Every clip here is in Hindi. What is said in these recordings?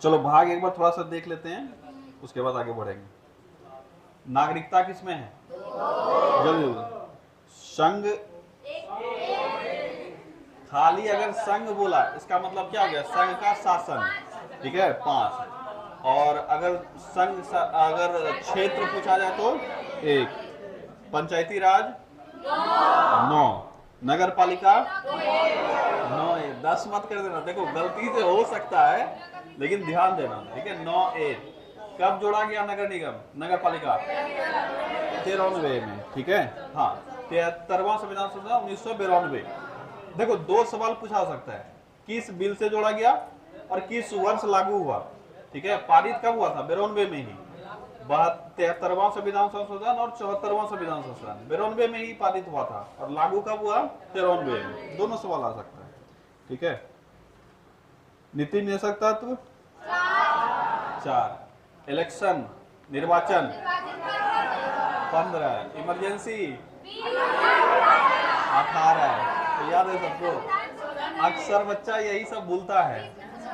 चलो भाग एक बार थोड़ा सा देख लेते हैं, उसके बाद आगे बढ़ेंगे। नागरिकता किसमें है? जल्दी जल्दी। संघ, खाली अगर संघ बोला इसका मतलब क्या हो गया? संघ का शासन, ठीक है, 5। और अगर संघ अगर क्षेत्र पूछा जाए तो 1। पंचायती राज 9। नगर पालिका 9 ए। 10 मत कर देना, देखो गलती से हो सकता है लेकिन ध्यान देना, ठीक है। 9 ए। कब जोड़ा गया नगर निगम, नगर पालिका? 93 में, ठीक है। हाँ, 73वां संविधान संशोधन 1992। देखो 2 सवाल पूछा जा सकता है, किस बिल से जोड़ा गया और किस वर्ष लागू हुआ, ठीक है। पारित कब हुआ था? 92 में ही। 73वां संविधान संशोधन और 74वां संविधान संशोधन 92 में ही पारित हुआ था, और लागू कब हुआ? 93 में। दोनों सवाल आ सकता है, ठीक है। नीति निदेशक तत्व 4। इलेक्शन, निर्वाचन 15। इमरजेंसी 18। तो याद है सबको? अक्सर बच्चा यही सब भूलता है,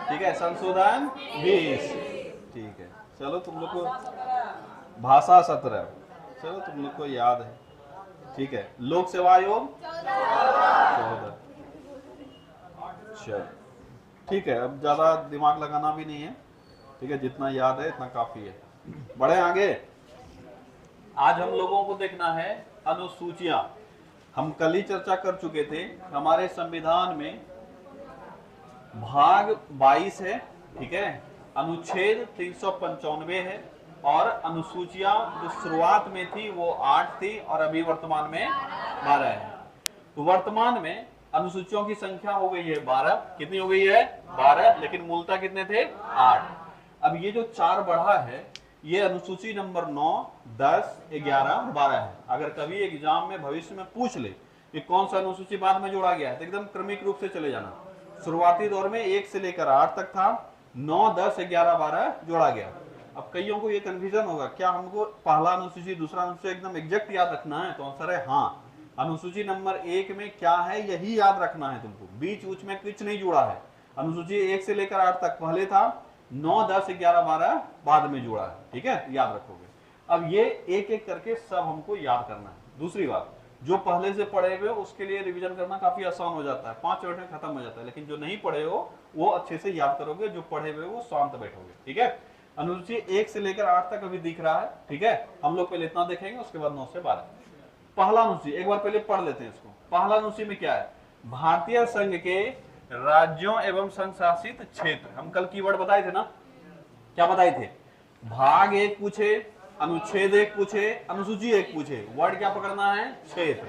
ठीक है। संशोधन 20, ठीक है। चलो तुम लोग को भाषा 17, चलो तुम लोग को याद है, ठीक है। लोक सेवा आयोग 14। चलो ठीक है, अब ज्यादा दिमाग लगाना भी नहीं है, ठीक है। जितना याद है इतना काफी है। बढ़े आगे। आज हम लोगों को देखना है अनुसूचियां। हम कल ही चर्चा कर चुके थे, हमारे संविधान में भाग 22 है, ठीक है। अनुच्छेद 395 है, और अनुसूचियां जो शुरुआत में थी वो 8 थी, और अभी वर्तमान में 12 है। तो वर्तमान में अनुसूचियों की संख्या हो गई है 12। कितनी हो गई है? 12। लेकिन मूलतः कितने थे? 8। अब ये जो 4 बढ़ा है, ये अनुसूची नंबर 9, 10, 11, 12 है। अगर कभी एग्जाम में भविष्य में पूछ ले कि कौन सा अनुसूची बाद में जोड़ा गया है, तो एकदम क्रमिक रूप से चले जाना। शुरुआती दौर में 1 से लेकर 8 तक था, 9, 10, 11, 12 जोड़ा गया। अब कईयों को ये कंफ्यूजन होगा, क्या हमको पहला अनुसूची दूसरा अनुसूची एकदम एग्जैक्ट याद रखना है? तो आंसर है हाँ। अनुसूची नंबर 1 में क्या है यही याद रखना है तुमको, बीच उच में कुछ नहीं जुड़ा है। अनुसूची 1 से लेकर 8 तक पहले था, 9, 10, 11, 12 बाद में जुड़ा है, ठीक है, याद रखोगे। अब ये एक एक करके सब हमको याद करना है। दूसरी बात, जो पहले से पढ़े हुए उसके लिए रिवीजन करना काफी आसान हो जाता है, 5 मिनट में खत्म हो जाता है। लेकिन जो नहीं पढ़े हो वो अच्छे से याद करोगे, जो पढ़े हुए वो शांत बैठोगे, ठीक है। अनुसूची 1 से लेकर 8 तक अभी दिख रहा है, ठीक है। हम लोग पहले इतना देखेंगे, उसके बाद 9 से 12। पहला अनुसूची एक बार पहले पढ़ लेते हैं इसको। पहला अनुसूची में क्या है? भारतीय संघ के राज्यों एवं संघ शासित क्षेत्र। हम कल कीवर्ड बताए थे ना, क्या बताए थे? भाग 1 पूछे, अनुच्छेद 1 पूछे, अनुसूची 1 पूछे। वर्ड क्या पकड़ना है? क्षेत्र।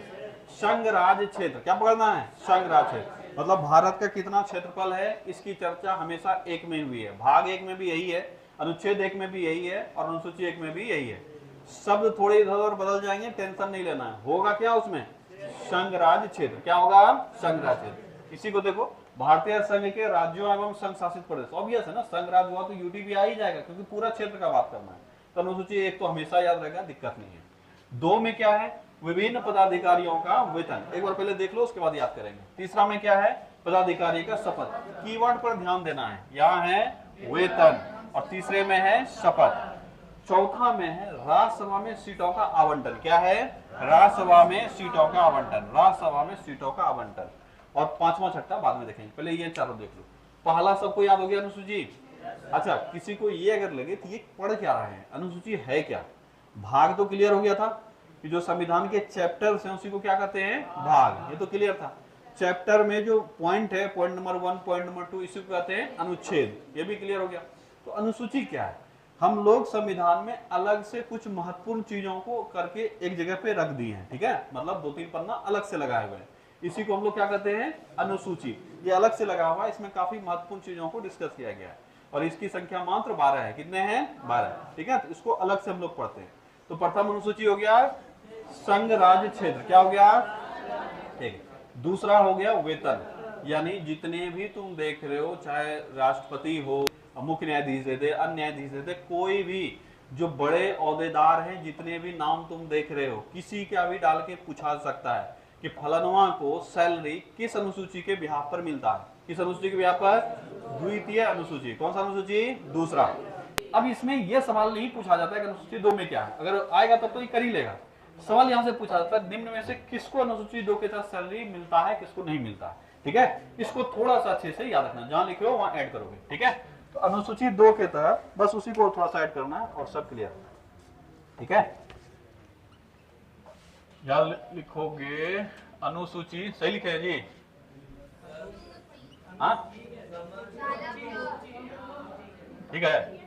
संघ राज्य क्षेत्र क्या पकड़ना है? संघ राज्य क्षेत्र। मतलब भारत का कितना क्षेत्रफल है, इसकी चर्चा हमेशा 1 में हुई है। भाग 1 में भी यही है, अनुच्छेद 1 में भी यही है, और अनुसूची 1 में भी यही है। शब्द थोड़े इधर उधर बदल जाएंगे, टेंशन नहीं लेना है। होगा क्या उसमें? संघ राज्य क्षेत्र। क्या होगा? संघ राज्य क्षेत्र। इसी को देखो, भारतीय संघ के राज्यों एवं संघ शासित प्रदेश। ऑब्वियस है ना, संघ राज्य हुआ तो यूटी भी आ ही जाएगा, क्योंकि पूरा क्षेत्र का बात करना है। तो अनुसूची 1 तो हमेशा याद रहेगा, दिक्कत नहीं है। 2 में क्या है? विभिन्न पदाधिकारियों का वेतन। एक बार पहले देख लो, उसके बाद याद करेंगे। तीसरा में क्या है? पदाधिकारी का शपथ। कीवर्ड पर ध्यान देना है, यहाँ है वेतन, और तीसरे में है शपथ। चौथा में है राज्यसभा में सीटों का आवंटन। क्या है? राज्यसभा में सीटों का आवंटन, राज्यसभा में सीटों का आवंटन। और 5वां छठा बाद में देखेंगे, पहले ये चारों देख लो। पहला सबको याद हो गया अनुसूची। अच्छा, किसी को ये अगर लगे तो ये पढ़ क्या रहे हैं, अनुसूची है क्या? भाग तो क्लियर हो गया था कि जो संविधान के चैप्टर्स हैं उसी को क्या कहते हैं? भाग। ये तो क्लियर था। चैप्टर में जो पॉइंट है, पॉइंट नंबर 1, पॉइंट नंबर 2, इसी को कहते हैं अनुच्छेद। ये भी क्लियर हो गया। तो अनुसूची क्या है? हम लोग संविधान में अलग से कुछ महत्वपूर्ण चीजों को करके एक जगह पे रख दिए हैं, ठीक है। मतलब 2-3 पन्ना अलग से लगाए हुए हैं, इसी को हम लोग क्या कहते हैं? अनुसूची। ये अलग से लगा हुआ है, इसमें काफी महत्वपूर्ण चीजों को डिस्कस किया गया है, और इसकी संख्या मात्र 12 है। कितने हैं? 12, ठीक है। तो इसको अलग से हम लोग पढ़ते हैं। तो प्रथम अनुसूची हो गया संघ राज्य क्षेत्र। क्या हो गया? ठीक। दूसरा हो गया वेतन, यानी जितने भी तुम देख रहे हो, चाहे राष्ट्रपति हो, मुख्य न्यायाधीश दे दे, अन्य न्यायाधीश दे दे, कोई भी जो बड़े ओहदेदार हैं, जितने भी नाम तुम देख रहे हो, किसी का भी डाल के पूछा सकता है कि फलानुआ को सैलरी किस अनुसूची के बिहाफ पर मिलता है। किस अनुसूची के व्याप पर? द्वितीय अनुसूची। कौन सा अनुसूची? दूसरा। अब इसमें यह सवाल नहीं पूछा जाता है कि अनुसूची 2 में क्या है, अगर आएगा तब तो ये कर ही लेगा। सवाल यहां से पूछा जाता है निम्न में से किसको अनुसूची 2 के तहत सैलरी मिलता है, किसको नहीं मिलता है। ठीक है, इसको थोड़ा सा अच्छे से याद रखना, जहां लिखे हो वहां ऐड करोगे। ठीक है, तो अनुसूची 2 के तहत बस उसी को थोड़ा सा ऐड करना है और सब क्लियर। ठीक है, याद लिखोगे अनुसूची, सही लिखे है जी? हाँ ठीक है।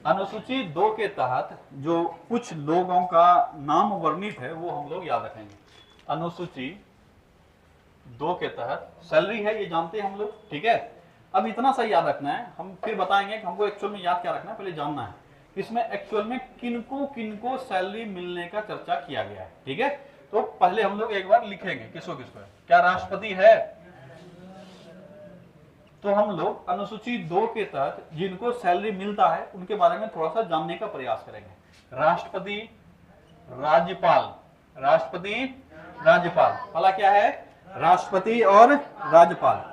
अनुसूची 2 के तहत जो कुछ लोगों का नाम वर्णित है वो हम लोग याद रखेंगे। अनुसूची 2 के तहत सैलरी है, ये जानते हैं हम लोग। ठीक है, अब इतना सा याद रखना है, हम फिर बताएंगे कि हमको एक्चुअल में याद क्या रखना है, पहले जानना है इसमें एक्चुअल में किनको किनको सैलरी मिलने का चर्चा किया गया है। ठीक है, तो पहले हम लोग एक बार लिखेंगे किसको किसको है। क्या राष्ट्रपति है? तो हम लोग अनुसूची 2 के तहत जिनको सैलरी मिलता है उनके बारे में थोड़ा सा जानने का प्रयास करेंगे। राष्ट्रपति, राज्यपाल, राष्ट्रपति, राज्यपाल, पहला क्या है? राष्ट्रपति और राज्यपाल।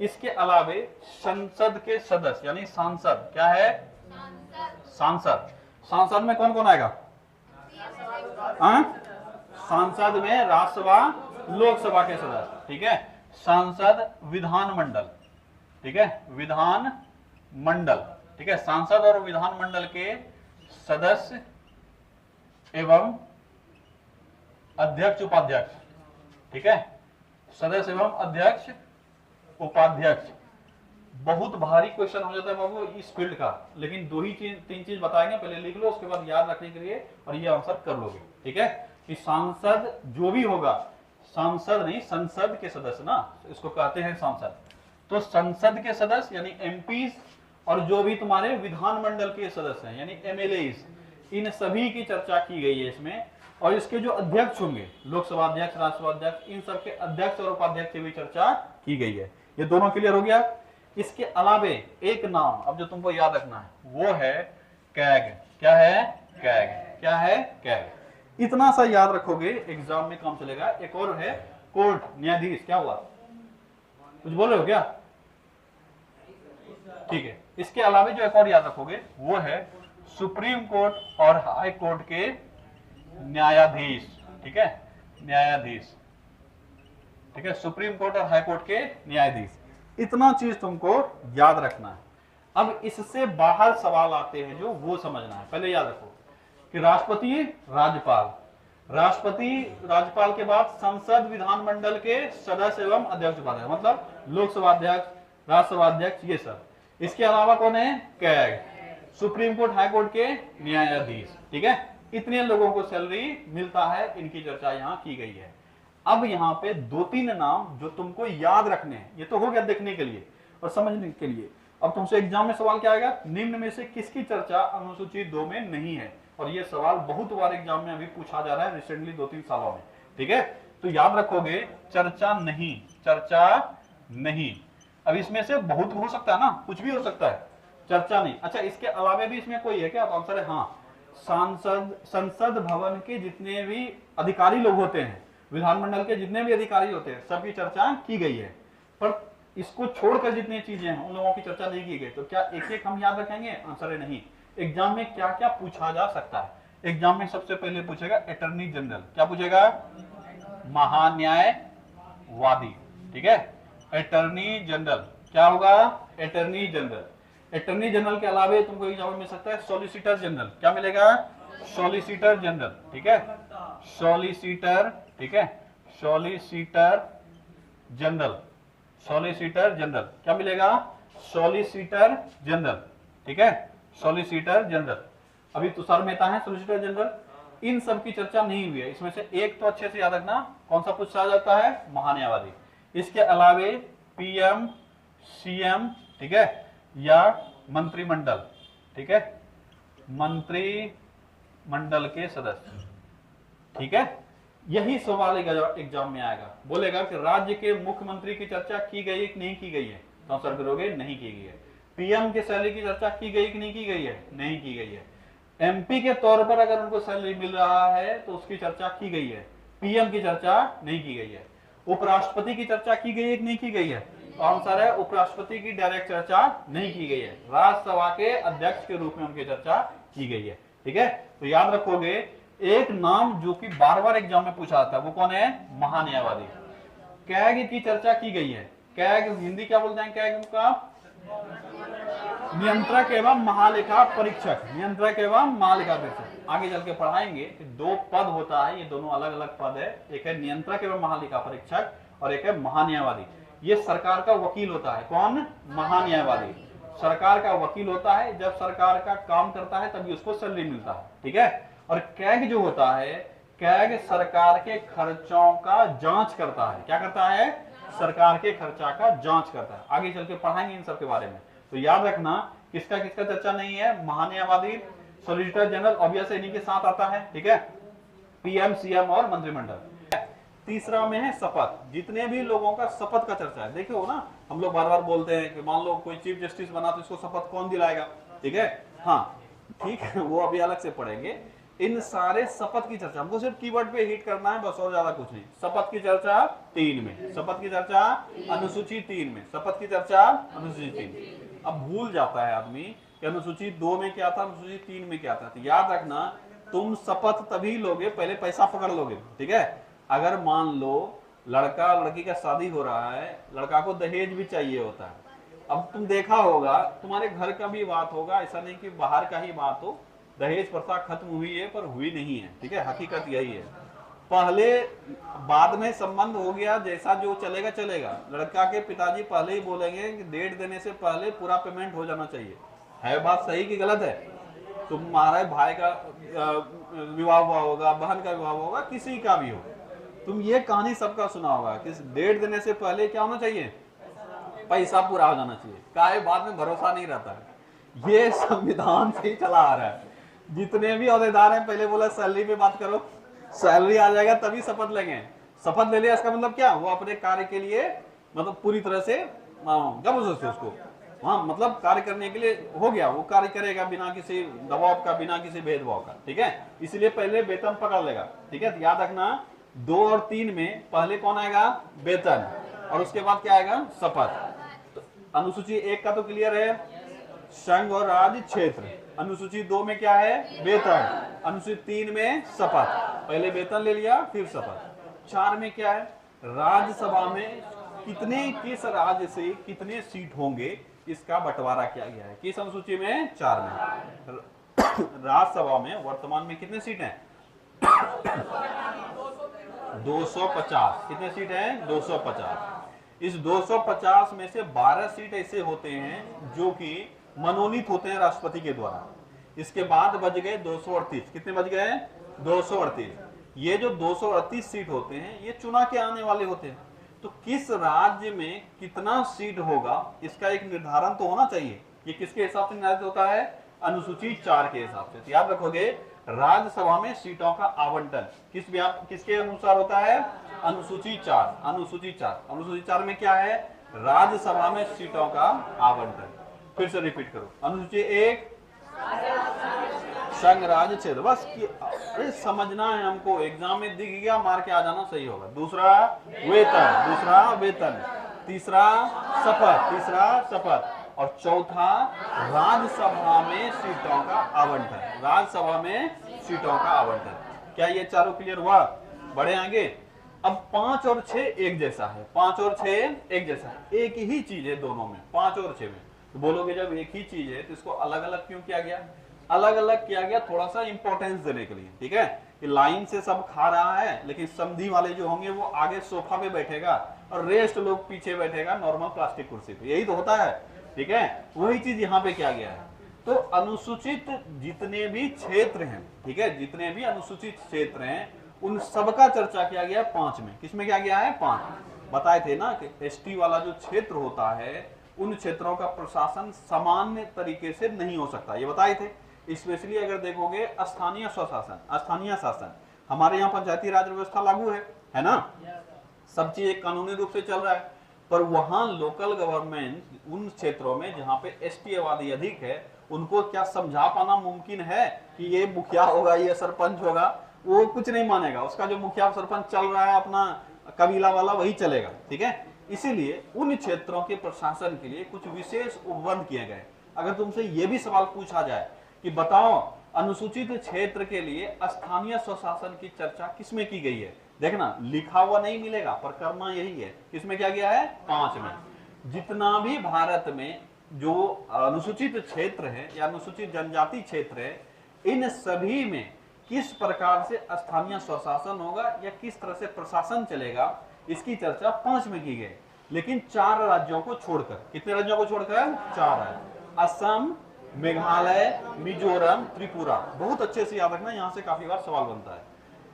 इसके अलावे संसद के सदस्य यानी सांसद, क्या है? सांसद। सांसद में कौन कौन आएगा? सांसद में राज्यसभा, लोकसभा के सदस्य। ठीक है, सांसद, विधानमंडल। ठीक है, विधान मंडल। ठीक है, सांसद और विधान मंडल के सदस्य एवं अध्यक्ष उपाध्यक्ष। ठीक है, सदस्य एवं अध्यक्ष उपाध्यक्ष। बहुत भारी क्वेश्चन हो जाता है बाबू इस फील्ड का, लेकिन 2 ही चीज 3 चीज बताएंगे, पहले लिख लो, उसके बाद याद रखने के लिए और ये आंसर कर लोगे। ठीक है, कि सांसद जो भी होगा, सांसद नहीं संसद के सदस्य ना, इसको कहते हैं सांसद। तो संसद के सदस्य यानी एमपी और जो भी तुम्हारे विधानमंडल के सदस्य हैं यानी एमएलए, इन सभी की चर्चा की गई है इसमें। और इसके जो अध्यक्ष होंगे, लोकसभा अध्यक्ष, राज्यसभा अध्यक्ष, इन सबके अध्यक्ष और उपाध्यक्ष की भी चर्चा की गई है। ये दोनों क्लियर हो गया। इसके अलावे एक नाम अब जो तुमको याद रखना है वो है कैग। क्या है? कैग। क्या है? कैग। इतना सा याद रखोगे एग्जाम में काम चलेगा। एक और है कोर्ट, न्यायाधीश। क्या हुआ, कुछ बोल रहे हो क्या? ठीक है, इसके अलावे जो एक और याद रखोगे वो है सुप्रीम कोर्ट और हाई कोर्ट के न्यायाधीश। ठीक है, न्यायाधीश। ठीक है, सुप्रीम कोर्ट और हाई कोर्ट के न्यायाधीश। इतना चीज तुमको याद रखना है। अब इससे बाहर सवाल आते हैं जो वो समझना है। पहले याद रखो कि राष्ट्रपति, राज्यपाल, राष्ट्रपति राज्यपाल के बाद संसद विधानमंडल के सदस्य एवं अध्यक्ष उपाध्यक्ष, मतलब लोकसभा अध्यक्ष, राज्यसभा अध्यक्ष, ये सब। इसके अलावा कौन है? CAG, supreme court high court के न्यायाधीश। ठीक है, इतने लोगों को सैलरी मिलता है, इनकी चर्चा यहाँ की गई है। अब यहाँ पे 2-3 नाम जो तुमको याद रखने हैं, ये तो हो गया देखने के लिए और समझने के लिए। अब तुमसे एग्जाम में सवाल क्या आएगा? निम्न में से किसकी चर्चा अनुसूची 2 में नहीं है? और ये सवाल बहुत बार एग्जाम में अभी पूछा जा रहा है रिसेंटली 2-3 सालों में। ठीक है, तो याद रखोगे चर्चा नहीं, चर्चा नहीं। अब इसमें से बहुत हो सकता है ना, कुछ भी हो सकता है, चर्चा नहीं। अच्छा, इसके अलावा भी इसमें कोई है क्या? तो आंसर है हाँ। संसद भवन के जितने भी अधिकारी लोग होते हैं, विधानमंडल के जितने भी अधिकारी होते हैं, सबकी चर्चा की गई है। पर इसको छोड़कर जितनी चीजें हैं उन लोगों की चर्चा नहीं की गई। तो क्या एक एक हम याद रखेंगे? आंसर है नहीं। एग्जाम में क्या क्या पूछा जा सकता है? एग्जाम में सबसे पहले पूछेगा अटॉर्नी जनरल। क्या पूछेगा? महान्यायवादी। ठीक है, अटॉर्नी जनरल। क्या होगा? Attorney general. अटॉर्नी जनरल के अलावा तुमको एग्जाम में मिल सकता है सॉलिसिटर जनरल। क्या मिलेगा? Solicitor general. ठीक है, सॉलिसिटर। ठीक है, सॉलिसिटर जनरल, सॉलिसिटर जनरल। क्या मिलेगा? Solicitor general. ठीक है, सॉलिसिटर जनरल। अभी तुषार मेहता है सॉलिसिटर जनरल। इन सब की चर्चा नहीं हुई है। इसमें से एक तो अच्छे से याद रखना, कौन सा पूछा जाता है? महान्यायवादी। इसके अलावे पीएम, सीएम, ठीक है, या मंत्रिमंडल। ठीक है, मंत्रिमंडल के सदस्य। ठीक है, यही सवाल एग्जाम में आएगा। बोलेगा कि राज्य के मुख्यमंत्री की चर्चा की गई कि नहीं की गई है? तो आंसर करोगे नहीं की गई है। पीएम के सैलरी की चर्चा की गई कि नहीं की गई है? नहीं की गई है। एमपी के तौर पर अगर उनको सैलरी मिल रहा है तो उसकी चर्चा की गई है, पीएम की चर्चा नहीं की गई है। उपराष्ट्रपति की चर्चा की गई है कि नहीं की गई है? तो आंसर है उपराष्ट्रपति की डायरेक्ट चर्चा नहीं की गई है, राज्यसभा के अध्यक्ष के रूप में उनकी चर्चा की गई है। ठीक है, तो याद रखोगे एक नाम जो कि बार बार एग्जाम में पूछा जाता है, वो कौन है? महान्यायवादी। कैग की चर्चा की गई है। कैग हिंदी क्या बोलते हैं? कैग का नियंत्रक एवं महालेखा परीक्षक, नियंत्रक एवं महालेखा परीक्षक। आगे चल के पढ़ाएंगे कि दो पद होता है, ये दोनों अलग अलग पद है, एक है नियंत्रक एवं महालेखा परीक्षक और एक है महान्यायवादी। ये सरकार का वकील होता है। कौन? महान्यायवादी सरकार का वकील होता है, जब सरकार का काम करता है तभी उसको सैलरी मिलता है। ठीक है, और कैग जो होता है, कैग सरकार के खर्चों का जांच करता है। क्या करता है? सरकार के खर्चा का जांच करता है। आगे चल के पढ़ाएंगे इन सब के बारे में। तो याद रखना किसका किसका चर्चा नहीं है? महान्यायवादी, सॉलिसिटर जनरल ऑब्वियस इन्हीं के साथ आता है। ठीक है, पीएम, सीएम और मंत्रिमंडल। तीसरा में है शपथ। जितने भी लोगों का शपथ का चर्चा है, देखो ना, हम लोग बार बार बोलते हैं कि मान लो कोई चीफ जस्टिस बना तो इसको शपथ कौन दिलाएगा? ठीक है, हाँ ठीक है, वो अभी अलग से पढ़ेंगे। इन सारे शपथ की चर्चा हमको सिर्फ कीवर्ड पे हिट करना है बस, और ज्यादा कुछ नहीं। शपथ की चर्चा 3 में, शपथ की चर्चा अनुसूची 3 में, शपथ की चर्चा अनुसूची 3। अब भूल जाता है आदमी कि अनुसूची 2 में क्या था, अनुसूची 3 में क्या था। तो याद रखना, तुम शपथ तभी लोगे पहले पैसा पकड़ लोगे। ठीक है, अगर मान लो लड़का लड़की का शादी हो रहा है, लड़का को दहेज भी चाहिए होता है। अब तुम देखा होगा, तुम्हारे घर का भी बात होगा, ऐसा नहीं कि बाहर का ही बात हो, दहेज प्रथा खत्म हुई है पर हुई नहीं है। ठीक है, हकीकत यही है। पहले बाद में संबंध हो गया, जैसा जो चलेगा चलेगा। लड़का के पिताजी पहले ही बोलेंगे कि डेट देने से पहले पूरा पेमेंट हो जाना चाहिए। है बात सही कि गलत है? तुम्हारे भाई का विवाह हुआ होगा, बहन का विवाह होगा, किसी का भी हो, तुम ये कहानी सबका सुना होगा कि डेट देने से पहले क्या होना चाहिए? पैसा पूरा हो जाना चाहिए। काहे बाद में भरोसा नहीं रहता है। ये संविधान से ही चला आ रहा है। जितने भी ओहदेदार हैं, पहले बोला सैलरी पे बात करो, सैलरी आ जाएगा तभी शपथ लेंगे। शपथ ले लिया, इसका मतलब क्या? वो अपने कार्य के लिए मतलब पूरी तरह से क्या बोल सकते उसको, हाँ मतलब कार्य करने के लिए हो गया, वो कार्य करेगा बिना किसी दबाव का, बिना किसी भेदभाव का। ठीक है, इसलिए पहले वेतन पकड़ लेगा। ठीक है, तो याद रखना 2 और 3 में पहले कौन आएगा? वेतन, और उसके बाद क्या आएगा? शपथ। तो अनुसूची 1 का तो क्लियर है, संघ और राज्य क्षेत्र। अनुसूची 2 में क्या है? वेतन। अनुसूची 3 में शपथ। पहले वेतन ले लिया फिर शपथ। 4 में क्या है? राज्यसभा में किस राज्य से कितने सीट होंगे, इसका बंटवारा किया गया है। किस अनुसूची में? 4 में। राज्यसभा में वर्तमान में कितने सीट हैं? 250। कितने सीट हैं? 250। इस 250 में से 12 सीट ऐसे होते हैं जो कि मनोनीत होते हैं राष्ट्रपति के द्वारा। इसके बाद बच गए 238। कितने बच गए? 238। ये जो 238 सीट होते हैं ये चुना के आने वाले होते हैं। तो किस राज्य में कितना सीट होगा, इसका एक निर्धारण तो होना चाहिए। ये किसके हिसाब से निर्धारित होता है? अनुसूची 4 के हिसाब से। याद रखोगे, राज्यसभा में सीटों का आवंटन किसके अनुसार होता है? अनुसूची 4। अनुसूची 4, अनुसूची 4 में क्या है? राज्यसभा में सीटों का आवंटन। फिर से रिपीट करो। अनुसूची 1 संघ राज्य क्षेत्र। बस अरे समझना है हमको, एग्जाम में दिख गया मार के आ जाना सही होगा। दूसरा वेतन, तीसरा शपथ, और चौथा राज्यसभा में सीटों का आवंटन। राज्यसभा में सीटों का आवंटन। क्या ये चारों क्लियर हुआ? बढ़े आगे। अब 5 और 6 एक जैसा है। 5 और 6 एक जैसा है, एक ही चीज है दोनों में, 5 और 6 में। तो बोलोगे जब एक ही चीज है तो इसको अलग अलग क्यों किया गया? अलग अलग किया गया थोड़ा सा इंपॉर्टेंस देने के लिए। ठीक है, कि लाइन से सब खा रहा है, लेकिन समधी वाले जो होंगे वो आगे सोफा पे बैठेगा और रेस्ट लोग पीछे बैठेगा नॉर्मल प्लास्टिक कुर्सी पे। यही तो होता है। ठीक है, वही चीज यहाँ पे किया गया है। तो अनुसूचित जितने भी क्षेत्र हैं, ठीक है, जितने भी अनुसूचित क्षेत्र हैं, उन सबका चर्चा किया गया 5 में। किसमें किया गया है? 5। बताए थे ना कि एसटी वाला जो क्षेत्र होता है, उन क्षेत्रों का प्रशासन सामान्य तरीके से नहीं हो सकता, ये बताए थे। स्पेशली अगर देखोगे स्थानीय स्वशासन, स्थानीय शासन, हमारे यहाँ पंचायती राज व्यवस्था लागू है ना, सब चीज कानूनी रूप से चल रहा है। पर वहां लोकल गवर्नमेंट उन क्षेत्रों में जहां पे एसटी आबादी अधिक है, उनको क्या समझा पाना मुमकिन है कि ये मुखिया होगा, ये सरपंच होगा? वो कुछ नहीं मानेगा, उसका जो मुखिया सरपंच चल रहा है अपना कबीला वाला वही चलेगा, ठीक है। इसीलिए उन क्षेत्रों के प्रशासन के लिए कुछ विशेष उपबंध किए गए। अगर तुमसे ये भी सवाल पूछा जाए कि बताओ अनुसूचित क्षेत्र के लिए स्थानीय स्वशासन की चर्चा किसमें की गई है, देखना लिखा हुआ नहीं मिलेगा पर करना यही है। किसमें क्या गया है? 5 में। जितना भी भारत में जो अनुसूचित क्षेत्र है या अनुसूचित जनजाति क्षेत्र है, इन सभी में किस प्रकार से स्थानीय स्वशासन होगा या किस तरह से प्रशासन चलेगा, इसकी चर्चा 5 में की गई। लेकिन 4 राज्यों को छोड़कर, कितने राज्यों को छोड़कर? 4 राज्य, असम, मेघालय, मिजोरम, त्रिपुरा। बहुत अच्छे से याद रखना, यहां से काफी बार सवाल बनता है।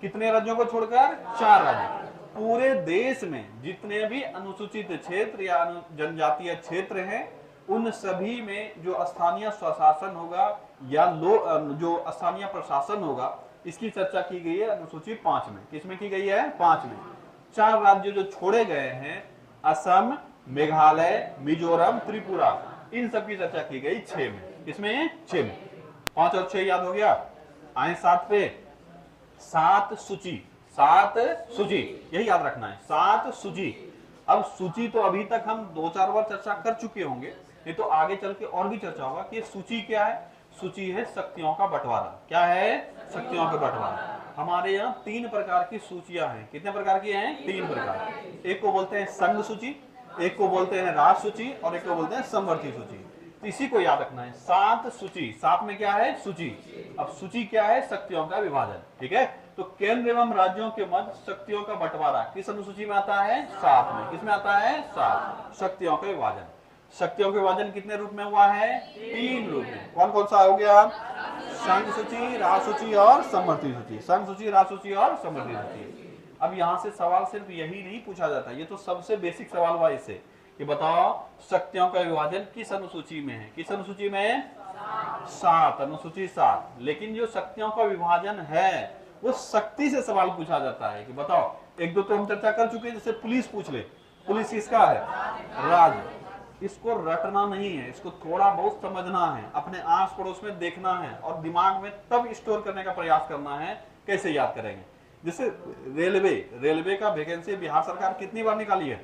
कितने राज्यों को छोड़कर? 4 राज्य। पूरे देश में जितने भी अनुसूचित क्षेत्र या जनजातीय क्षेत्र हैं, उन सभी में जो स्थानीय स्वशासन होगा या जो स्थानीय प्रशासन होगा, इसकी चर्चा की गई है अनुसूची 5 में। किसमें की गई है? 5 में। 4 राज्य जो छोड़े गए हैं, असम, मेघालय, मिजोरम, त्रिपुरा, इन सब की चर्चा की गई 6 में। किसमें? 6 में। 5 और 6 याद हो गया। आए 7 पे। 7 सूची, 7 सूची, यही याद रखना है, 7 सूची। अब सूची तो अभी तक हम 2-4 बार चर्चा कर चुके होंगे, नहीं तो आगे चल के और भी चर्चा होगा कि सूची क्या है। सूची है शक्तियों का बंटवारा। क्या है? शक्तियों का बंटवारा। हमारे यहाँ 3 प्रकार की सूचियां हैं। कितने प्रकार की हैं? 3 प्रकार। एक को बोलते हैं संघ सूची, एक को बोलते हैं राज सूची और एक को बोलते हैं समवर्ती सूची। इसी को याद रखना है। 7 सूची, 7 में क्या है? सूची। अब सूची क्या है? शक्तियों का विभाजन, ठीक है। तो केंद्र एवं राज्यों के मध्य शक्तियों का बंटवारा किस अनुसूची में आता है? 7 में। किसमें आता है? 7। शक्तियों का विभाजन। शक्तियों का विभाजन कितने रूप में हुआ है? 3 रूप में। कौन कौन सा हो गया? संघ सूची, राज सूची और समवर्ती सूची। संघ सूची, राज सूची और समवर्ती सूची। अब यहाँ से सवाल सिर्फ यही नहीं पूछा जाता, ये तो सबसे बेसिक सवाल हुआ इससे कि बताओ शक्तियों का विभाजन किस अनुसूची में है? किस अनुसूची में? 7, अनुसूची 7। लेकिन जो शक्तियों का विभाजन है वो शक्ति से सवाल पूछा जाता है कि बताओ, 1-2 तो हम चर्चा कर चुके हैं, जैसे पुलिस पूछ ले, पुलिस किसका है? राज। इसको रटना नहीं है, इसको थोड़ा बहुत समझना है, अपने आस पड़ोस में देखना है और दिमाग में तब स्टोर करने का प्रयास करना है। कैसे याद करेंगे? जैसे रेलवे का वैकेंसी बिहार सरकार कितनी बार निकाली है?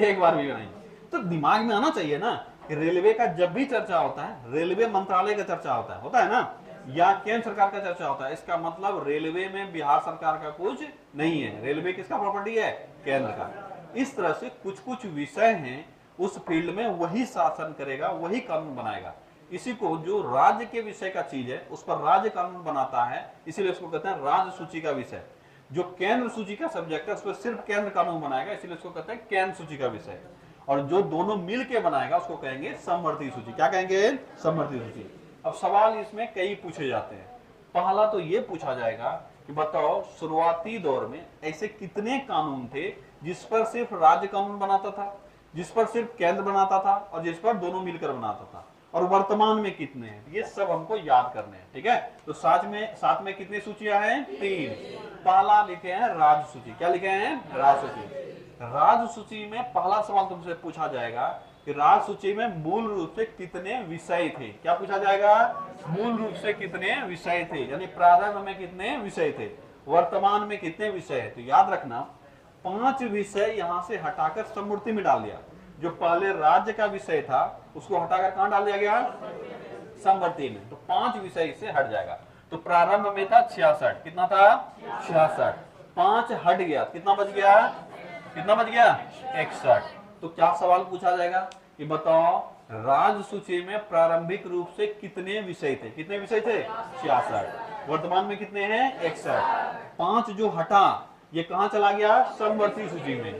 1 बार भी नहीं। तो दिमाग में आना चाहिए ना कि रेलवे का जब भी चर्चा होता है, रेलवे मंत्रालय का चर्चा होता है ना, या केंद्र सरकार का चर्चा होता है, इसका मतलब रेलवे में बिहार सरकार का कुछ नहीं है। रेलवे किसका प्रॉपर्टी है? केंद्र का। इस तरह से कुछ कुछ विषय हैं उस फील्ड में वही शासन करेगा, वही कानून बनाएगा। इसी को जो राज्य के विषय का चीज है उस पर राज्य कानून बनाता है, इसीलिए उसको कहते हैं राज्य सूची का विषय। जो केंद्र सूची का सब्जेक्ट है उस पर सिर्फ केंद्र कानून बनाएगा, इसीलिए उसको कहते हैं केंद्र सूची का विषय। और जो दोनों मिल के बनाएगा उसको कहेंगे समवर्ती सूची। क्या कहेंगे? समवर्ती सूची। अब सवाल इसमें कई पूछे जाते हैं। पहला तो ये पूछा जाएगा कि बताओ शुरुआती दौर में ऐसे कितने कानून थे जिस पर सिर्फ राज्य कानून बनाता था, जिस पर सिर्फ केंद्र बनाता था और जिस पर दोनों मिलकर बनाता था, और वर्तमान में कितने हैं? ये सब हमको याद करने हैं, ठीक है। तो साथ में कितनी सूचियां हैं? 3। पहला लिखे हैं राज सूची। क्या लिखे हैं? राज सूची। राज सूची में पहला सवाल तुमसे पूछा जाएगा कि राज सूची में मूल रूप से कितने विषय थे? क्या पूछा जाएगा? मूल रूप से कितने विषय थे, यानी प्रारंभ में कितने विषय थे, वर्तमान में कितने विषय है। तो याद रखना 5 विषय यहां से हटाकर समवर्ती में डाल दिया। जो पहले राज्य का विषय था उसको हटाकर कहां डाल दिया गया? समवर्ती में। तो 5 विषय इससे हट जाएगा। तो प्रारंभ में था 66। कितना था? 66। 5 हट गया, कितना बच गया? कितना बच गया? 61। तो क्या सवाल पूछा जाएगा कि बताओ राज सूची में प्रारंभिक रूप से कितने विषय थे? कितने विषय थे? 66। वर्तमान में कितने हैं? 61। 5 जो हटा ये कहां चला गया? समवर्ती सूची में।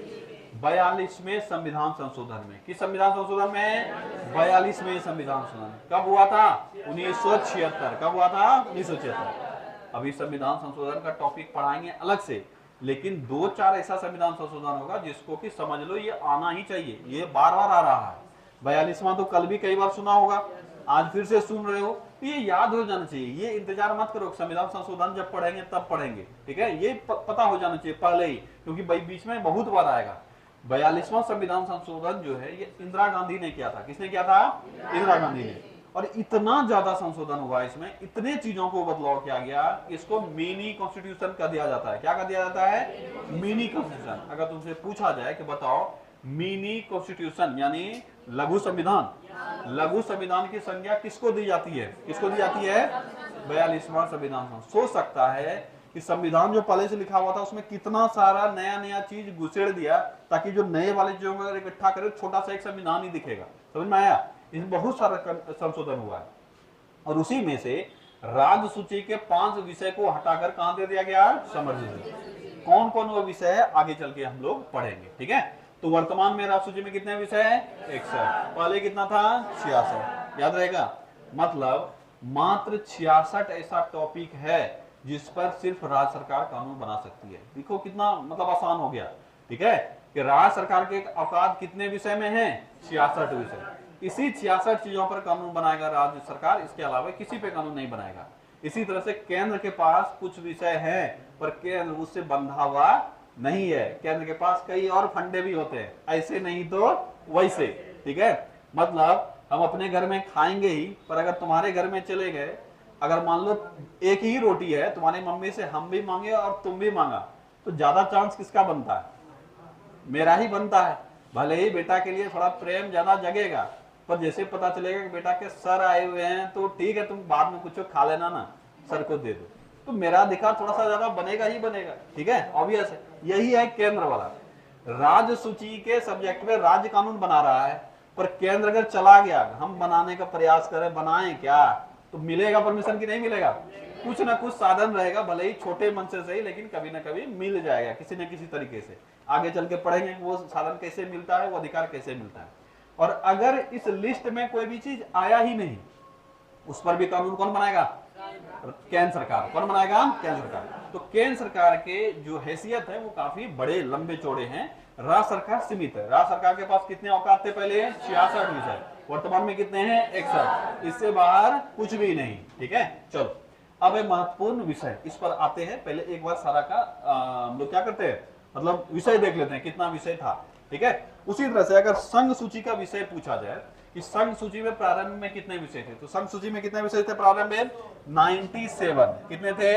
42वें संविधान संशोधन में। किस संविधान संशोधन में? 42वें संविधान संशोधन। कब हुआ था? 1976। कब हुआ था? 1976। अभी संविधान संशोधन का टॉपिक पढ़ाएंगे अलग से, लेकिन 2-4 ऐसा संविधान संशोधन होगा जिसको कि समझ लो ये आना ही चाहिए, ये बार बार आ रहा है। 42वां तो कल भी कई बार सुना होगा, आज फिर से सुन रहे हो, तो ये याद हो जाना चाहिए। ये इंतजार मत करो संविधान संशोधन जब पढ़ेंगे तब पढ़ेंगे, ठीक है। ये पता हो जाना चाहिए पहले ही, क्योंकि बीच में बहुत बार आएगा। 42वां संविधान संशोधन जो है ये इंदिरा गांधी ने किया था। किसने किया था? इंदिरा गांधी ने। और इतना ज्यादा संशोधन हुआ इसमें, इतने चीजों को बदलाव किया गया, इसको मिनी कॉन्स्टिट्यूशन कर दिया जाता है। क्या कर दिया जाता है? Mini constitution. अगर तुमसे पूछा जाए कि बताओ मिनी कॉन्स्टिट्यूशन यानी लघु संविधान, लघु संविधान की संज्ञा किसको दी जाती है? किसको दी जाती है? 42वां संविधान। सोच सकता है कि संविधान जो पहले से लिखा हुआ था उसमें कितना सारा नया नया चीज घुसेड़ दिया, ताकि जो नए वाले चीजों को इकट्ठा करे छोटा सा एक संविधान ही दिखेगा। समझ में आया? इसमें बहुत सारा संशोधन हुआ है। और उसी में से राज्य सूची के 5 विषय को हटाकर कहां दे दिया गया? समर्थी सूची। कौन कौन वो विषय है आगे चल के हम लोग पढ़ेंगे, ठीक है। तो वर्तमान में राज्य सूची में कितने विषय है? 61। पहले कितना था? 66। याद रहेगा? मतलब मात्र 66 ऐसा टॉपिक है जिस पर सिर्फ राज्य सरकार कानून बना सकती है। देखो कितना मतलब आसान हो गया, ठीक है, कि राज्य सरकार के औकात कितने विषय में है? 66 विषय। इसी 66 चीजों पर कानून बनाएगा राज्य सरकार, इसके अलावा किसी पे कानून नहीं बनाएगा। इसी तरह से केंद्र के पास कुछ विषय हैं, पर केंद्र उससे बंधा हुआ नहीं है। केंद्र के पास कई और फंडे भी होते हैं, ऐसे नहीं तो वैसे, ठीक है। मतलब हम अपने घर में खाएंगे ही, पर अगर तुम्हारे घर में चले गए, अगर मान लो एक ही रोटी है, तुम्हारी मम्मी से हम भी मांगे और तुम भी मांगा, तो ज्यादा चांस किसका बनता है? मेरा ही बनता है। भले ही बेटा के लिए थोड़ा प्रेम ज्यादा जगेगा, पर जैसे पता चलेगा कि बेटा के सर आए हुए हैं तो ठीक है, तुम बाद में कुछ खा लेना ना, सर को दे दो, तो मेरा अधिकार थोड़ा सा ज्यादा बनेगा ही बनेगा, ठीक है, ऑब्वियस है। यही है केंद्र वाला। राज्य सूची के सब्जेक्ट में राज्य कानून बना रहा है, पर केंद्र अगर चला गया, हम बनाने का प्रयास करें, बनाएं क्या, तो मिलेगा परमिशन की नहीं मिलेगा? कुछ ना कुछ साधन रहेगा, भले ही छोटे मन से सही, लेकिन कभी ना कभी मिल जाएगा किसी न किसी तरीके से। आगे चल के पढ़ेंगे वो साधन कैसे मिलता है, वो अधिकार कैसे मिलता है। और अगर इस लिस्ट में कोई भी चीज आया ही नहीं, उस पर भी कानून कौन बनाएगा? केंद्र सरकार। कौन बनाएगा? केंद्र सरकार। तो केंद्र सरकार के जो हैसियत है वो काफी बड़े लंबे चौड़े हैं, राज्य सरकार सीमित है। राज्य सरकार के पास कितने औकात थे पहले? 66 विषय। वर्तमान में कितने हैं? 61। इससे बाहर कुछ भी नहीं, ठीक है। चलो अब एक महत्वपूर्ण विषय, इस पर आते हैं। पहले एक बार सारा का हम लोग क्या करते हैं, मतलब विषय देख लेते हैं कितना विषय था, ठीक है। उसी तरह से अगर संघ सूची का विषय पूछा जाए कि संघ सूची में प्रारंभ में कितने विषय थे, तो संघ सूची में कितने विषय थे प्रारंभ में? 97। कितने थे?